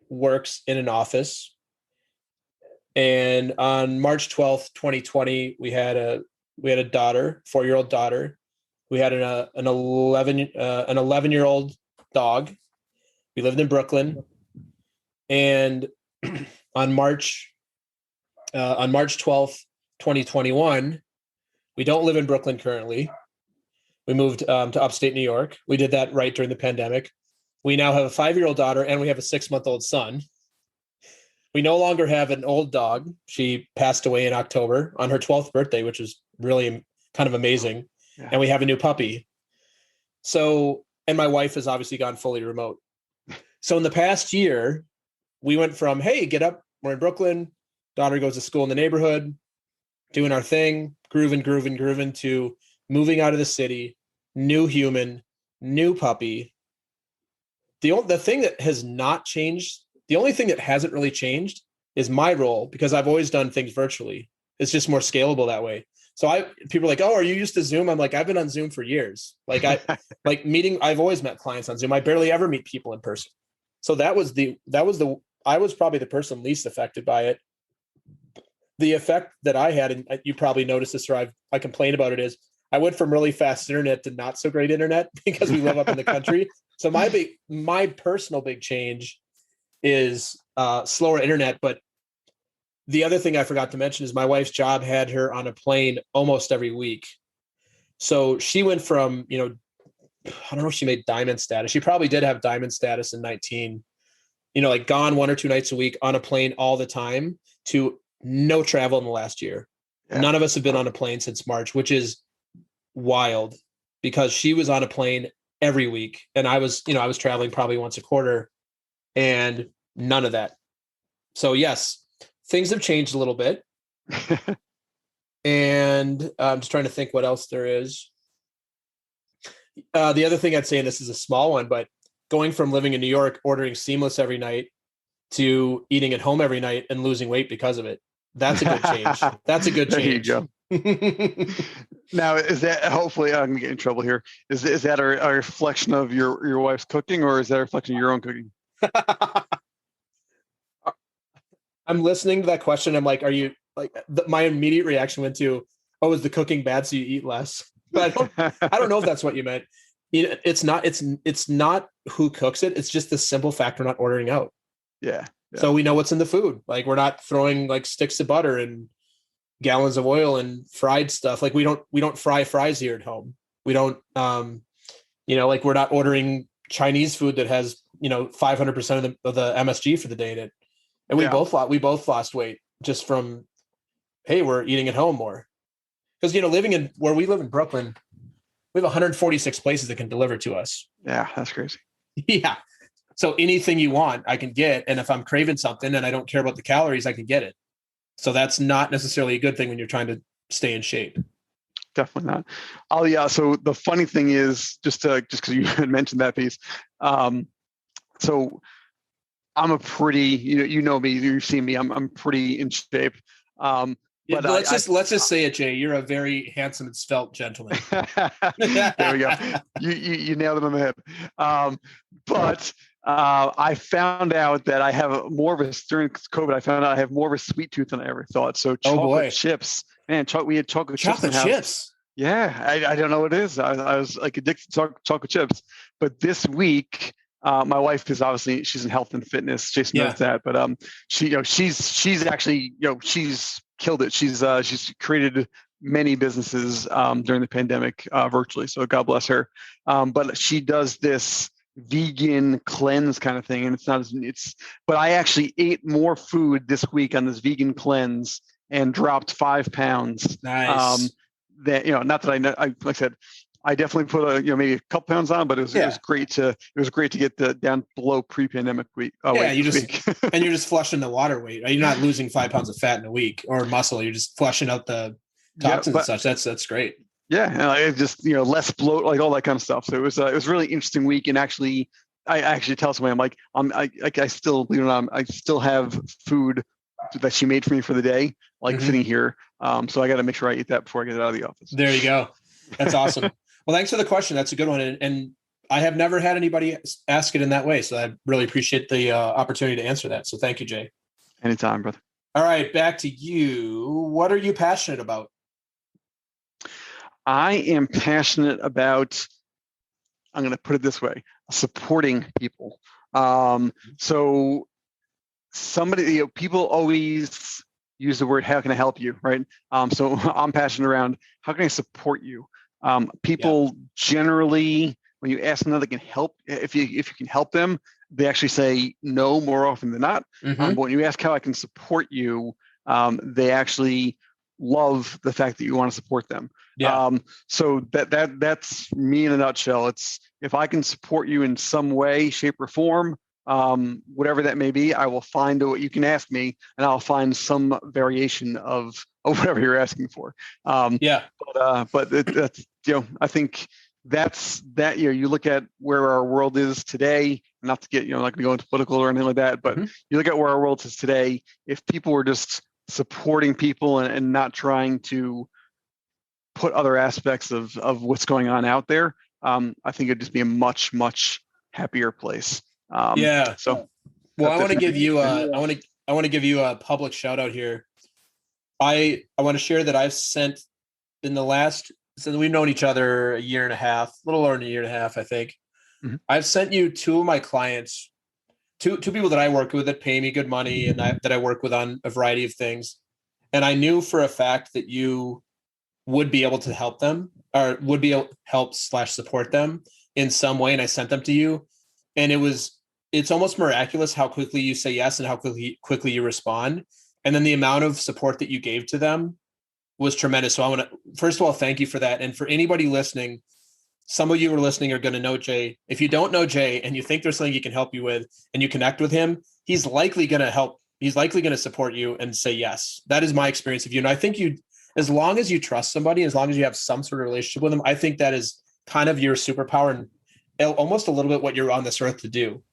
works in an office. And on March 12th, 2020, we had a daughter, 4-year-old daughter. We had an 11-year-old dog. We lived in Brooklyn. And on March 12th, 2021, we don't live in Brooklyn currently. We moved to upstate New York. We did that right during the pandemic. We now have a 5-year-old daughter and we have a 6-month-old son. We no longer have an old dog. She passed away in October on her 12th birthday, which was really kind of amazing. Yeah. And we have a new puppy. So, and my wife has obviously gone fully remote. So in the past year, we went from, hey, get up, we're in Brooklyn, daughter goes to school in the neighborhood, doing our thing, grooving, to moving out of the city, new human, new puppy. The thing that has not changed, the only thing that hasn't really changed is my role, because I've always done things virtually. It's just more scalable that way. So people are like, oh, are you used to Zoom? I'm like, I've been on Zoom for years. Like I've always met clients on Zoom. I barely ever meet people in person. So I was probably the person least affected by it. The effect that I had, and you probably noticed this, or I complain about it, is I went from really fast internet to not so great internet because we live up in the country. So my personal big change is slower internet. But the other thing I forgot to mention is my wife's job had her on a plane almost every week. So she went from, I don't know if she made diamond status. She probably did have diamond status in 19, like gone 1 or 2 nights a week on a plane all the time, to no travel in the last year. Yeah. None of us have been on a plane since March, which is wild, because she was on a plane every week. And I was traveling probably once a quarter, and none of that. So yes, things have changed a little bit. And I'm just trying to think what else there is. The other thing I'd say, and this is a small one, but going from living in New York, ordering seamless every night, to eating at home every night and losing weight because of it. That's a good change. That's a good change. There you go. Now, is that, hopefully I'm gonna get in trouble here, is that a reflection of your wife's cooking, or is that a reflection of your own cooking? I'm listening to that question. I'm like, are you like, my immediate reaction went to, oh, is the cooking bad so you eat less? But I don't know if that's what you meant. It's not who cooks it. It's just the simple fact we're not ordering out. Yeah. So we know what's in the food. Like, we're not throwing like sticks of butter and gallons of oil and fried stuff. Like we don't fry fries here at home. We don't, like we're not ordering Chinese food that has, 500% of the MSG for the day in it. And we both lost weight just from, hey, we're eating at home more. Because, living where we live in Brooklyn, we have 146 places that can deliver to us. Yeah, that's crazy. Yeah. So anything you want, I can get. And if I'm craving something and I don't care about the calories, I can get it. So that's not necessarily a good thing when you're trying to stay in shape. Definitely not. Oh yeah. So the funny thing is, just because you had mentioned that piece. So I'm a pretty, you know me, you've seen me, I'm pretty in shape. But let's just say it, Jay. You're a very handsome and svelte gentleman. There we go. You nailed it on the head. But I found out that I have during COVID, I found out I have more of a sweet tooth than I ever thought. So chocolate chips, man, we had chocolate chips. Yeah, I don't know what it is. I was like addicted to chocolate chips. But this week, my wife is obviously, she's in health and fitness. Jason knows that, but she's actually, she's killed it. She's created many businesses during the pandemic virtually. So God bless her. But she does this vegan cleanse kind of thing, and but I actually ate more food this week on this vegan cleanse and dropped 5 pounds. Nice. Not that I like I said, I definitely put maybe a couple pounds on, but it was great to get down below pre-pandemic weight. And you're just flushing the water weight. Right? You're not losing 5 pounds of fat in a week or muscle. You're just flushing out the toxins and such. That's great. Yeah, and it just less bloat, like all that kind of stuff. So it was a really interesting week, and I actually tell somebody, I'm like, I still, I still have food that she made for me for the day, sitting here. So I got to make sure I eat that before I get out of the office. There you go. That's awesome. Well, thanks for the question. That's a good one, and I have never had anybody ask it in that way, so I really appreciate the opportunity to answer that. So thank you, Jay. Anytime, brother. All right, back to you. What are you passionate about? I am passionate about, I'm going to put it this way, supporting people. So somebody, people always use the word, how can I help you, right? So I'm passionate around, how can I support you? People generally, when you ask them that they can help, if you can help them, they actually say no more often than not. But when you ask how I can support you, they actually love the fact that you want to support them. So that's me in a nutshell. It's if I can support you in some way, shape, or form, whatever that may be, I will find what you can ask me, and I'll find some variation of whatever you're asking for. But that's I think that's that. You look at where our world is today. Not to get not to go into political or anything like that, but you look at where our world is today. If people were just supporting people and not trying to put other aspects of what's going on out there, I think it'd just be a much, much happier place. So, well, I want to give you a public shout out here. I want to share that I've sent in the last, so we've known each other a year and a half, a little over a year and a half, I think. I've sent you two of my clients, two people that I work with that pay me good money and that I work with on a variety of things. And I knew for a fact that you would be able to help them or would be able to help/support them in some way. And I sent them to you. And it's almost miraculous how quickly you say yes and how quickly you respond. And then the amount of support that you gave to them was tremendous. So I want to, first of all, thank you for that. And for anybody listening, some of you who are listening are going to know Jay. If you don't know Jay and you think there's something he can help you with and you connect with him, he's likely going to help. He's likely going to support you and say yes. That is my experience of you. And I think as long as you trust somebody, as long as you have some sort of relationship with them, I think that is kind of your superpower and almost a little bit what you're on this earth to do,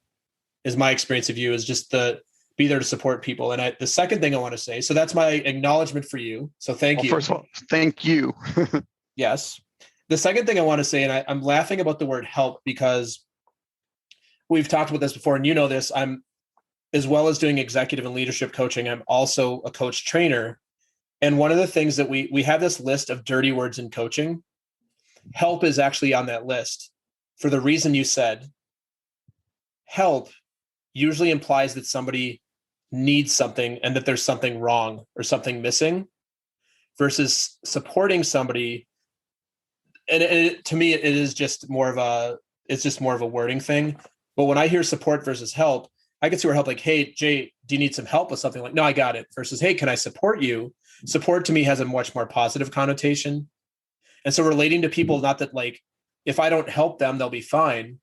is my experience of you, is just be there to support people. And the second thing I want to say, so that's my acknowledgement for you. So thank you. First of all, thank you. Yes. The second thing I want to say, and I'm laughing about the word help because we've talked about this before, and you know this, I'm, as well as doing executive and leadership coaching, I'm also a coach trainer. And one of the things that we have this list of dirty words in coaching, help is actually on that list for the reason you said. Help usually implies that somebody needs something and that there's something wrong or something missing, versus supporting somebody. And to me, it's just more of a wording thing. But when I hear support versus help, I can see where help, like, hey, Jay, do you need some help with something? Like, no, I got it. Versus, hey, can I support you? Support to me has a much more positive connotation. And so relating to people, not that like, if I don't help them, they'll be fine,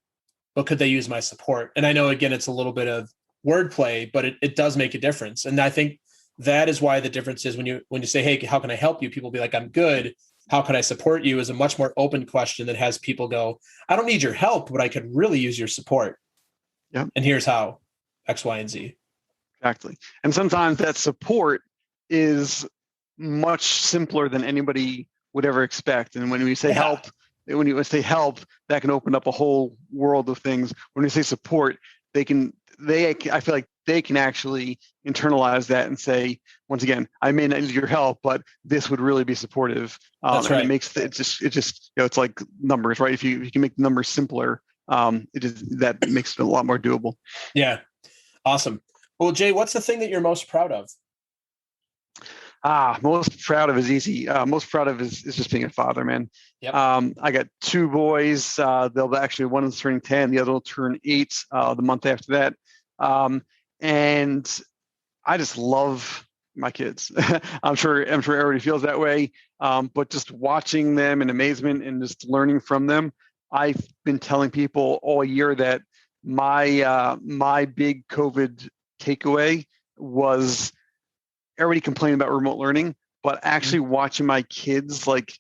but could they use my support? And I know, again, it's a little bit of wordplay, but it does make a difference. And I think that is why the difference is when you say, hey, how can I help you? People be like, I'm good. How can I support you? Is a much more open question that has people go, I don't need your help, but I could really use your support. Yeah. And here's how, X, Y, and Z. Exactly. And sometimes that support is much simpler than anybody would ever expect. And when we say help, that can open up a whole world of things. When we say support, I feel like they can actually internalize that and say, once again, I may not need your help, but this would really be supportive. That's right. And it makes it just it's like numbers, right? If you can make the numbers simpler, that makes it a lot more doable. Yeah. Awesome. Well, Jay, what's the thing that you're most proud of? Most proud of is easy. Most proud of is just being a father, man. Yep. I got two boys. They'll actually, one is turning 10, the other will turn 8 the month after that. And I just love my kids. I'm sure everybody feels that way. But just watching them in amazement and just learning from them. I've been telling people all year that my big COVID takeaway was everybody complaining about remote learning, but actually watching my kids, like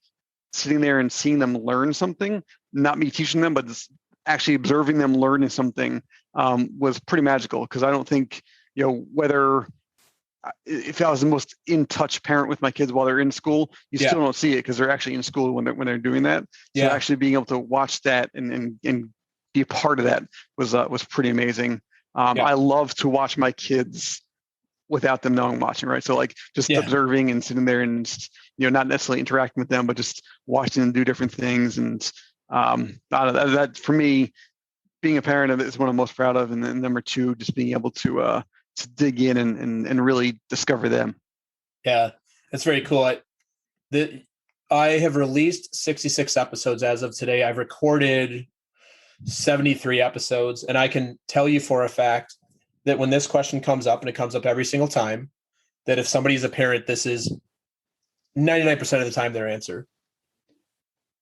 sitting there and seeing them learn something, not me teaching them, but just actually observing them learning something was pretty magical. Because I don't think, whether if I was the most in touch parent with my kids while they're in school, you still don't see it because they're actually in school when they're doing that. So actually being able to watch that and be a part of that was pretty amazing. I love to watch my kids without them knowing I'm watching, right? So like just observing and sitting there and just, not necessarily interacting with them, but just watching them do different things. And that for me, being a parent is one I'm most proud of. And then number two, just being able to dig in and really discover them. Yeah, that's very cool. I have released 66 episodes as of today. I've recorded 73 episodes, and I can tell you for a fact that when this question comes up, and it comes up every single time, that if somebody's a parent, this is 99% of the time their answer.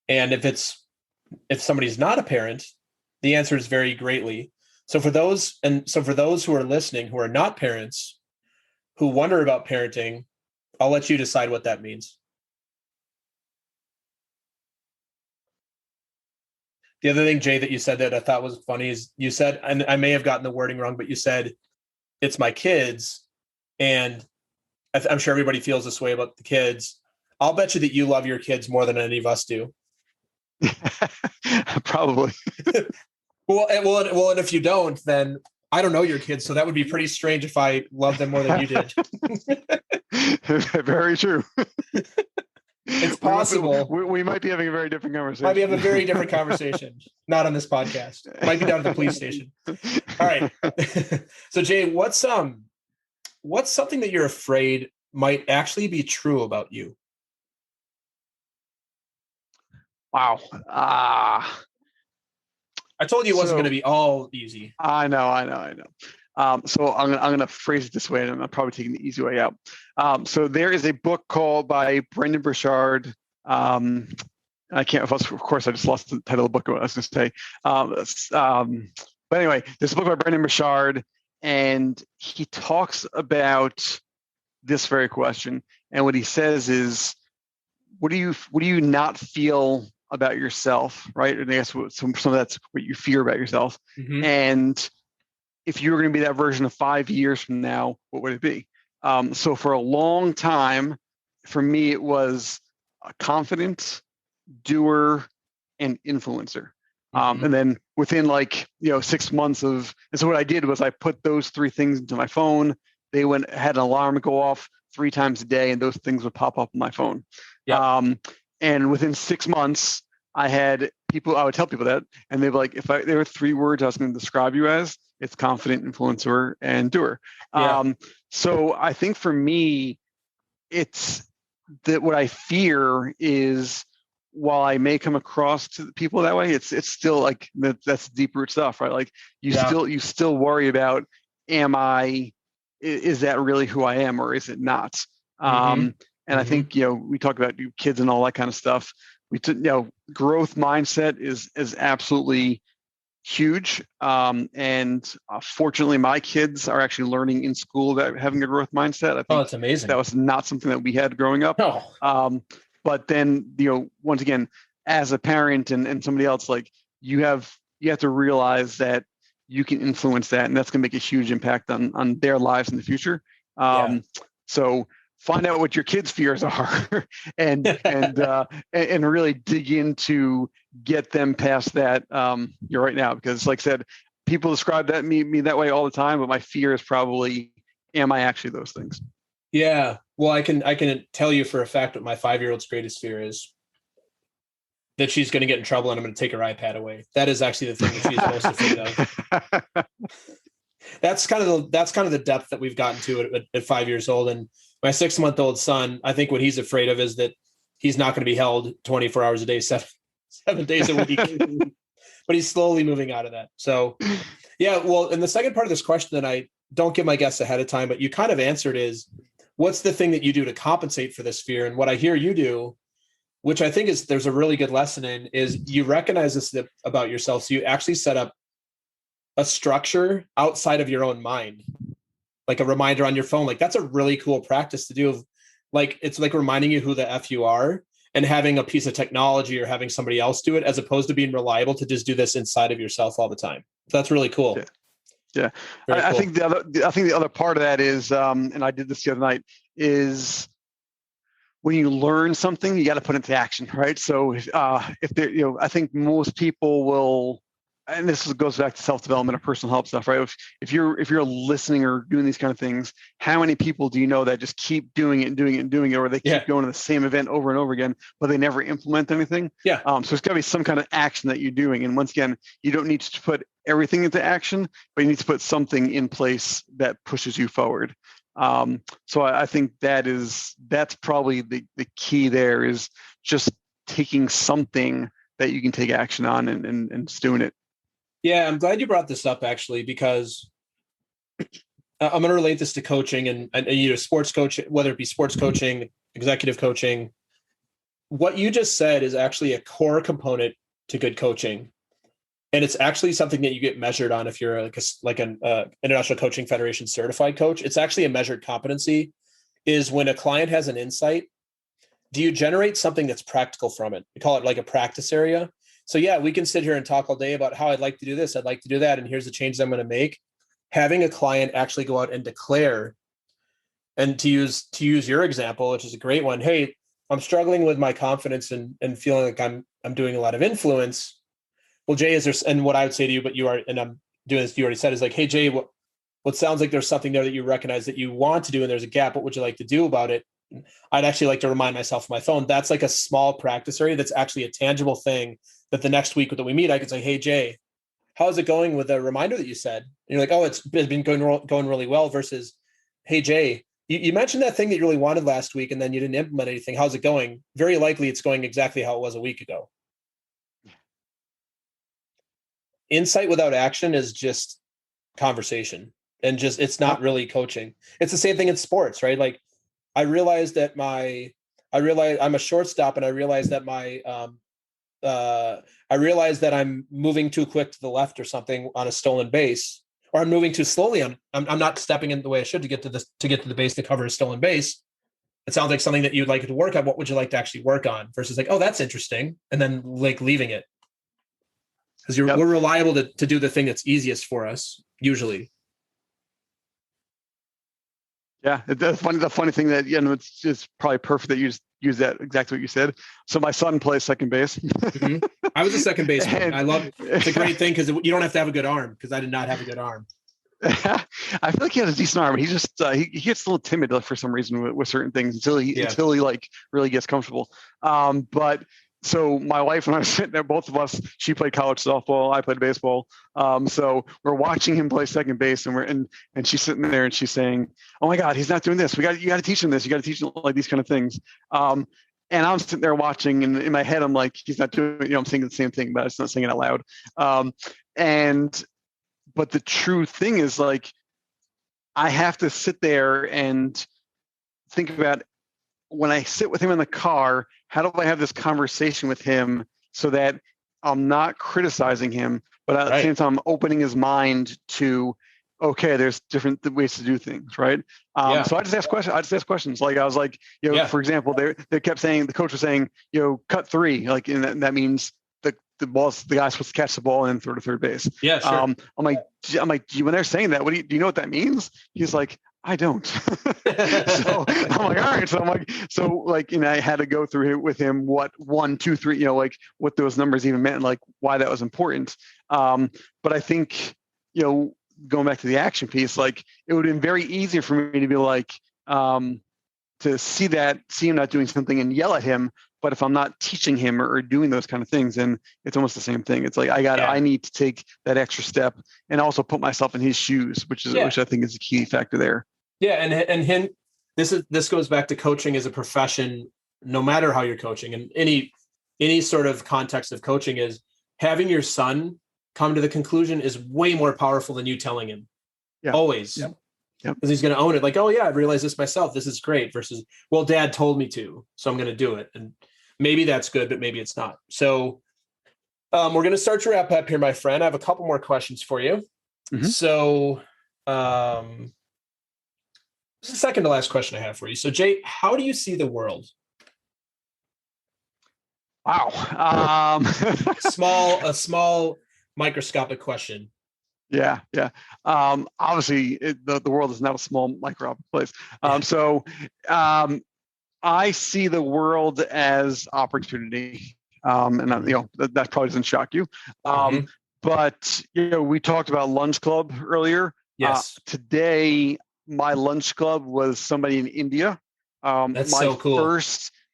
And if somebody's not a parent, the answer is very greatly. So for those who are listening, who are not parents, who wonder about parenting, I'll let you decide what that means. The other thing, Jay, that you said that I thought was funny is you said, and I may have gotten the wording wrong, but you said, it's my kids. And I'm sure everybody feels this way about the kids. I'll bet you that you love your kids more than any of us do. Probably. Well, and if you don't, then I don't know your kids. So that would be pretty strange if I loved them more than you did. Very true. It's possible. We might be having a very different conversation. Might be having a very different conversation. Not on this podcast. Might be down at the police station. All right. So Jay, what's something that you're afraid might actually be true about you? Wow. I told you it wasn't going to be all easy. I know. So I'm going to phrase it this way, and I'm probably taking the easy way out. So there is a book called by Brendan Burchard. I can't, of course, I just lost the title of the book. What I was going to say. But anyway, there's a book by Brendan Burchard, and he talks about this very question. And what he says is, what do you not feel about yourself, right? And I guess some of that's what you fear about yourself. Mm-hmm. And if you were going to be that version of 5 years from now, what would it be? So for a long time, for me, it was a confident, doer, and influencer. Mm-hmm. And then within 6 months and so what I did was I put those three things into my phone. They had an alarm go off 3 times a day, and those things would pop up on my phone. Yep. And within 6 months, I would tell people that, and they'd be like, there were 3 words I was going to describe you as, it's confident, influencer, and doer. Yeah. So I think for me, it's that what I fear is, while I may come across to people that way, it's still like that's deep root stuff, right? Like you still worry about, is that really who I am, or is it not? Mm-hmm. And I think, we talk about kids and all that kind of stuff. Growth mindset is absolutely huge. And fortunately, my kids are actually learning in school about having a growth mindset. I think that's amazing. That was not something that we had growing up. No. But then, once again, as a parent and somebody else, you have to realize that you can influence that, and that's going to make a huge impact on their lives in the future. So find out what your kids' fears are, and really dig in to get them past that. You're right now, because like I said, people describe me that way all the time, but my fear is probably, am I actually those things? Yeah. Well, I can tell you for a fact what my 5-year-old's greatest fear is. That she's going to get in trouble and I'm going to take her iPad away. That is actually the thing that she's most afraid of. That's kind of the depth that we've gotten to at 5 years old. And my 6-month-old son, I think what he's afraid of is that he's not going to be held 24 hours a day, seven days a week. But he's slowly moving out of that. So, yeah. Well, and the second part of this question that I don't give my guests ahead of time, but you kind of answered is, what's the thing that you do to compensate for this fear? And what I hear you do, which I think there's a really good lesson in, is you recognize this about yourself. So you actually set up a structure outside of your own mind, like a reminder on your phone. Like, that's a really cool practice to do. It's like reminding you who the F you are, and having a piece of technology or having somebody else do it, as opposed to being reliable to just do this inside of yourself all the time. So that's really cool. Yeah. Cool. I think the other part of that is, and I did this the other night, is when you learn something, you got to put it into action, right? So if there, I think most people will, and this goes back to self-development or personal help stuff, right? If you're listening or doing these kind of things, how many people do you know that just keep doing it and doing it and doing it, or they keep going to the same event over and over again, but they never implement anything? Yeah. So it's got to be some kind of action that you're doing. And once again, you don't need to put everything into action, but you need to put something in place that pushes you forward. So I think that's probably the key there, is just taking something that you can take action on and just doing it. Yeah, I'm glad you brought this up, actually, because I'm going to relate this to coaching and sports coaching, whether it be sports coaching, executive coaching. What you just said is actually a core component to good coaching. And it's actually something that you get measured on if you're like an International Coaching Federation certified coach. It's actually a measured competency, is when a client has an insight, do you generate something that's practical from it? We call it like a practice area. So yeah, we can sit here and talk all day about how I'd like to do this, I'd like to do that, and here's the changes I'm going to make. Having a client actually go out and declare, and to use your example, which is a great one. Hey, I'm struggling with my confidence and feeling like I'm doing a lot of influence. Well, Jay, is there, and what I would say to you, but you are, and I'm doing this, you already said, is like, hey, Jay, what sounds like there's something there that you recognize that you want to do, and there's a gap. What would you like to do about it? I'd actually like to remind myself on my phone. That's like a small practice area. That's actually a tangible thing that the next week that we meet, I could say, hey, Jay, how's it going with the reminder that you said? And you're like, oh, it's been going really well, versus, hey, Jay, you mentioned that thing that you really wanted last week, and then you didn't implement anything. How's it going? Very likely it's going exactly how it was a week ago. Insight without action is just conversation, and just, it's not really coaching. It's the same thing in sports, right? Like, I realized that I'm a shortstop, and I realized that I realized that I'm moving too quick to the left or something on a stolen base, or I'm moving too slowly. I'm not stepping in the way I should to get to the base to cover a stolen base. It sounds like something that you'd like to work on. What would you like to actually work on? Versus like, oh, that's interesting, and then like leaving it. Because we're reliable to do the thing that's easiest for us, usually. Yeah, the funny thing that, it's just probably perfect that you just use that exactly what you said. So my son plays second base. Mm-hmm. I was a second baseman. I love it. It's a great thing because you don't have to have a good arm, because I did not have a good arm. I feel like he has a decent arm. He just he gets a little timid for some reason with certain things until he like really gets comfortable. But so my wife and I were sitting there, both of us, she played college softball, I played baseball. So we're watching him play second base, and she's sitting there and she's saying, oh my God, he's not doing this. You got to teach him this. You got to teach him like these kind of things. And I'm sitting there watching, and in my head, I'm like, he's not doing, I'm saying the same thing, but I'm just not saying it out loud. But the true thing is, like, I have to sit there and think about, when I sit with him in the car, how do I have this conversation with him so that I'm not criticizing him, but at the same time, I'm opening his mind to, okay, there's different ways to do things, right? So I just ask questions. Like, I was like, for example, they kept saying, the coach was saying, cut three, like, and that means the guy's supposed to catch the ball and then throw to third base. Yeah, sure. I'm like, when they're saying that, do you know what that means? He's like, I don't. So I'm like, all right. So I'm like, I had to go through with him what 1, 2, 3, like what those numbers even meant, and like why that was important. But I think, going back to the action piece, like, it would have been very easy for me to be like, to see him not doing something and yell at him. But if I'm not teaching him or doing those kind of things, then it's almost the same thing. It's like, I need to take that extra step and also put myself in his shoes, which I think is a key factor there. Yeah. And this goes back to coaching as a profession, no matter how you're coaching, and any sort of context of coaching, is having your son come to the conclusion is way more powerful than you telling him. Yeah. Always. Yeah. Because he's going to own it. Like, oh yeah, I realized this myself. This is great. Versus, well, Dad told me to, so I'm going to do it. And maybe that's good, but maybe it's not. So we're going to start to wrap up here, my friend. I have a couple more questions for you. Mm-hmm. So this is the second to last question I have for you. So Jay, how do you see the world? Wow. A small microscopic question. Yeah. Obviously, the world is not a small microscopic place. I see the world as opportunity, and that probably doesn't shock you. But we talked about lunch club earlier. Yes. Today, my lunch club was somebody in India. That's so cool.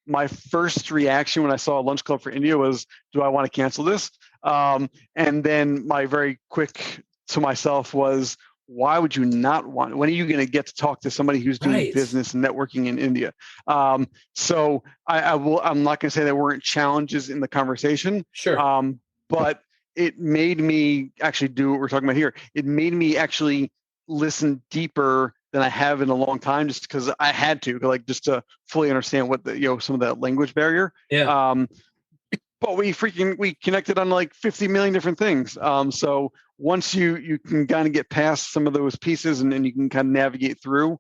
My first reaction when I saw a lunch club for India was, do I want to cancel this? And then my very quick to myself was, why would you not want? When are you going to get to talk to somebody who's doing business and networking in India? So I'm not going to say there weren't challenges in the conversation. Sure. But it made me actually do what we're talking about here. It made me actually listen deeper than I have in a long time, just because I had to, like, just to fully understand what some of that language barrier. Yeah. But we connected on like 50 million different things. So once you can kind of get past some of those pieces and you can kind of navigate through,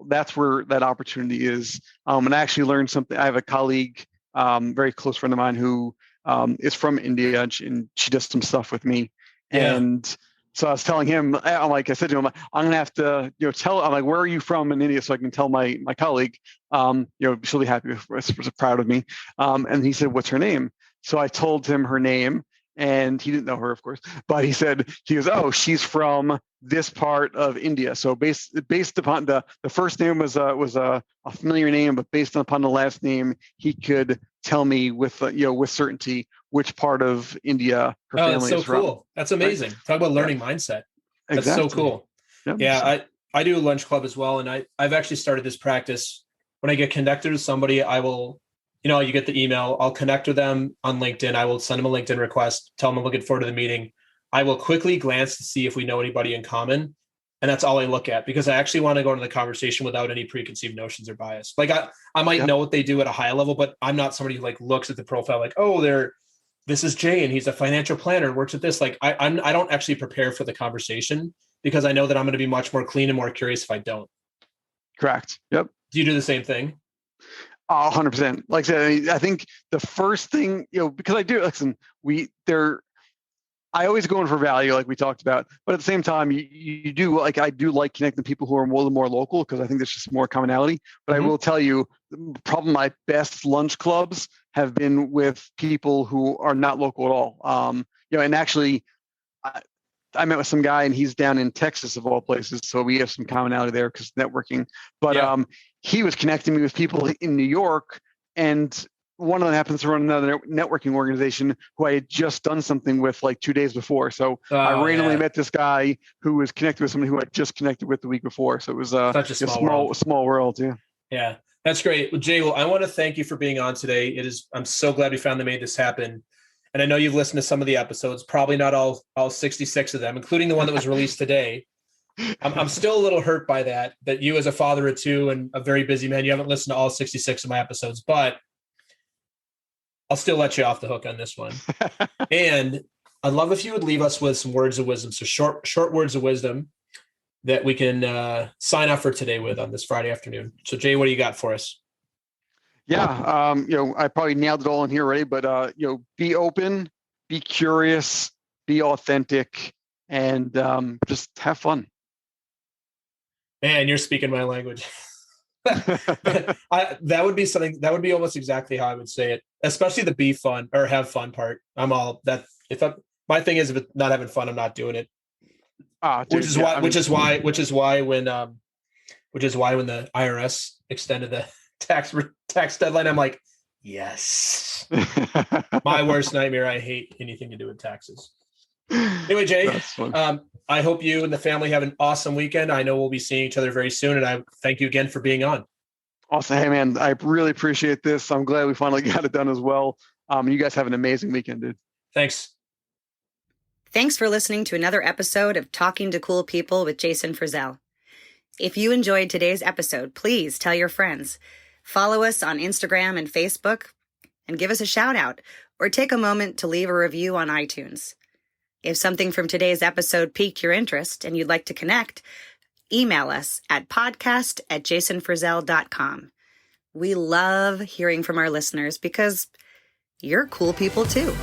that's where that opportunity is. And I actually learned something. I have a colleague, very close friend of mine who is from India, and she does some stuff with me. Yeah. And so I was telling him, I said to him, I'm gonna have to, tell. I'm like, where are you from in India, so I can tell my colleague. She'll be happy, proud of me. And he said, "What's her name?" So I told him her name, and he didn't know her, of course. But he goes, "Oh, she's from this part of India." So based upon the first name was a familiar name, but based upon the last name, he could tell me with certainty which part of India her family is from. Cool. That's amazing. Right? Talk about learning mindset. That's exactly. So cool. I do a lunch club as well. And I've actually started this practice. When I get connected with somebody, I will, you get the email, I'll connect with them on LinkedIn. I will send them a LinkedIn request, tell them I'm looking forward to the meeting. I will quickly glance to see if we know anybody in common. And that's all I look at, because I actually want to go into the conversation without any preconceived notions or bias. Like I might know what they do at a high level, but I'm not somebody who like looks at the profile like, oh, this is Jay and he's a financial planner and works at this. Like I don't actually prepare for the conversation, because I know that I'm going to be much more clean and more curious if I don't. Correct. Yep. Do you do the same thing? 100%. Like I said, I think the first thing, because I do, listen, I always go in for value, like we talked about, but at the same time, you do I do like connecting people who are more local, because I think there's just more commonality. But I will tell you, probably my best lunch clubs have been with people who are not local at all. And actually, I met with some guy, and he's down in Texas of all places, so we have some commonality there because networking. But he was connecting me with people in New York, and one of them happens to run another networking organization who I had just done something with like 2 days before. So I randomly met this guy who was connected with somebody who I just connected with the week before. So it was such a small world. Yeah. Yeah. That's great. Well, Jay, I want to thank you for being on today. I'm so glad we finally made this happen. And I know you've listened to some of the episodes, probably not all 66 of them, including the one that was released today. I'm still a little hurt by that you, as a father of two and a very busy man, you haven't listened to all 66 of my episodes, but I'll still let you off the hook on this one. And I'd love if you would leave us with some words of wisdom. So short words of wisdom that we can sign off for today with on this Friday afternoon. So Jay, what do you got for us? Yeah. I probably nailed it all in here already, but be open, be curious, be authentic, and just have fun. Man, you're speaking my language. That would be something that would be almost exactly how I would say it, especially the be fun or have fun part. I'm all that. My thing is, if it's not having fun, I'm not doing it. Which is why when the IRS extended the tax deadline, I'm like, yes. My worst nightmare. I hate anything to do with taxes. Anyway, Jay, I hope you and the family have an awesome weekend. I know we'll be seeing each other very soon, and I thank you again for being on. Awesome. Hey, man, I really appreciate this. I'm glad we finally got it done as well. You guys have an amazing weekend, dude. Thanks. Thanks for listening to another episode of Talking to Cool People with Jason Frizzell. If you enjoyed today's episode, please tell your friends. Follow us on Instagram and Facebook, and give us a shout out, or take a moment to leave a review on iTunes. If something from today's episode piqued your interest and you'd like to connect, email us at podcast@jasonfrizzell.com. We love hearing from our listeners because you're cool people too.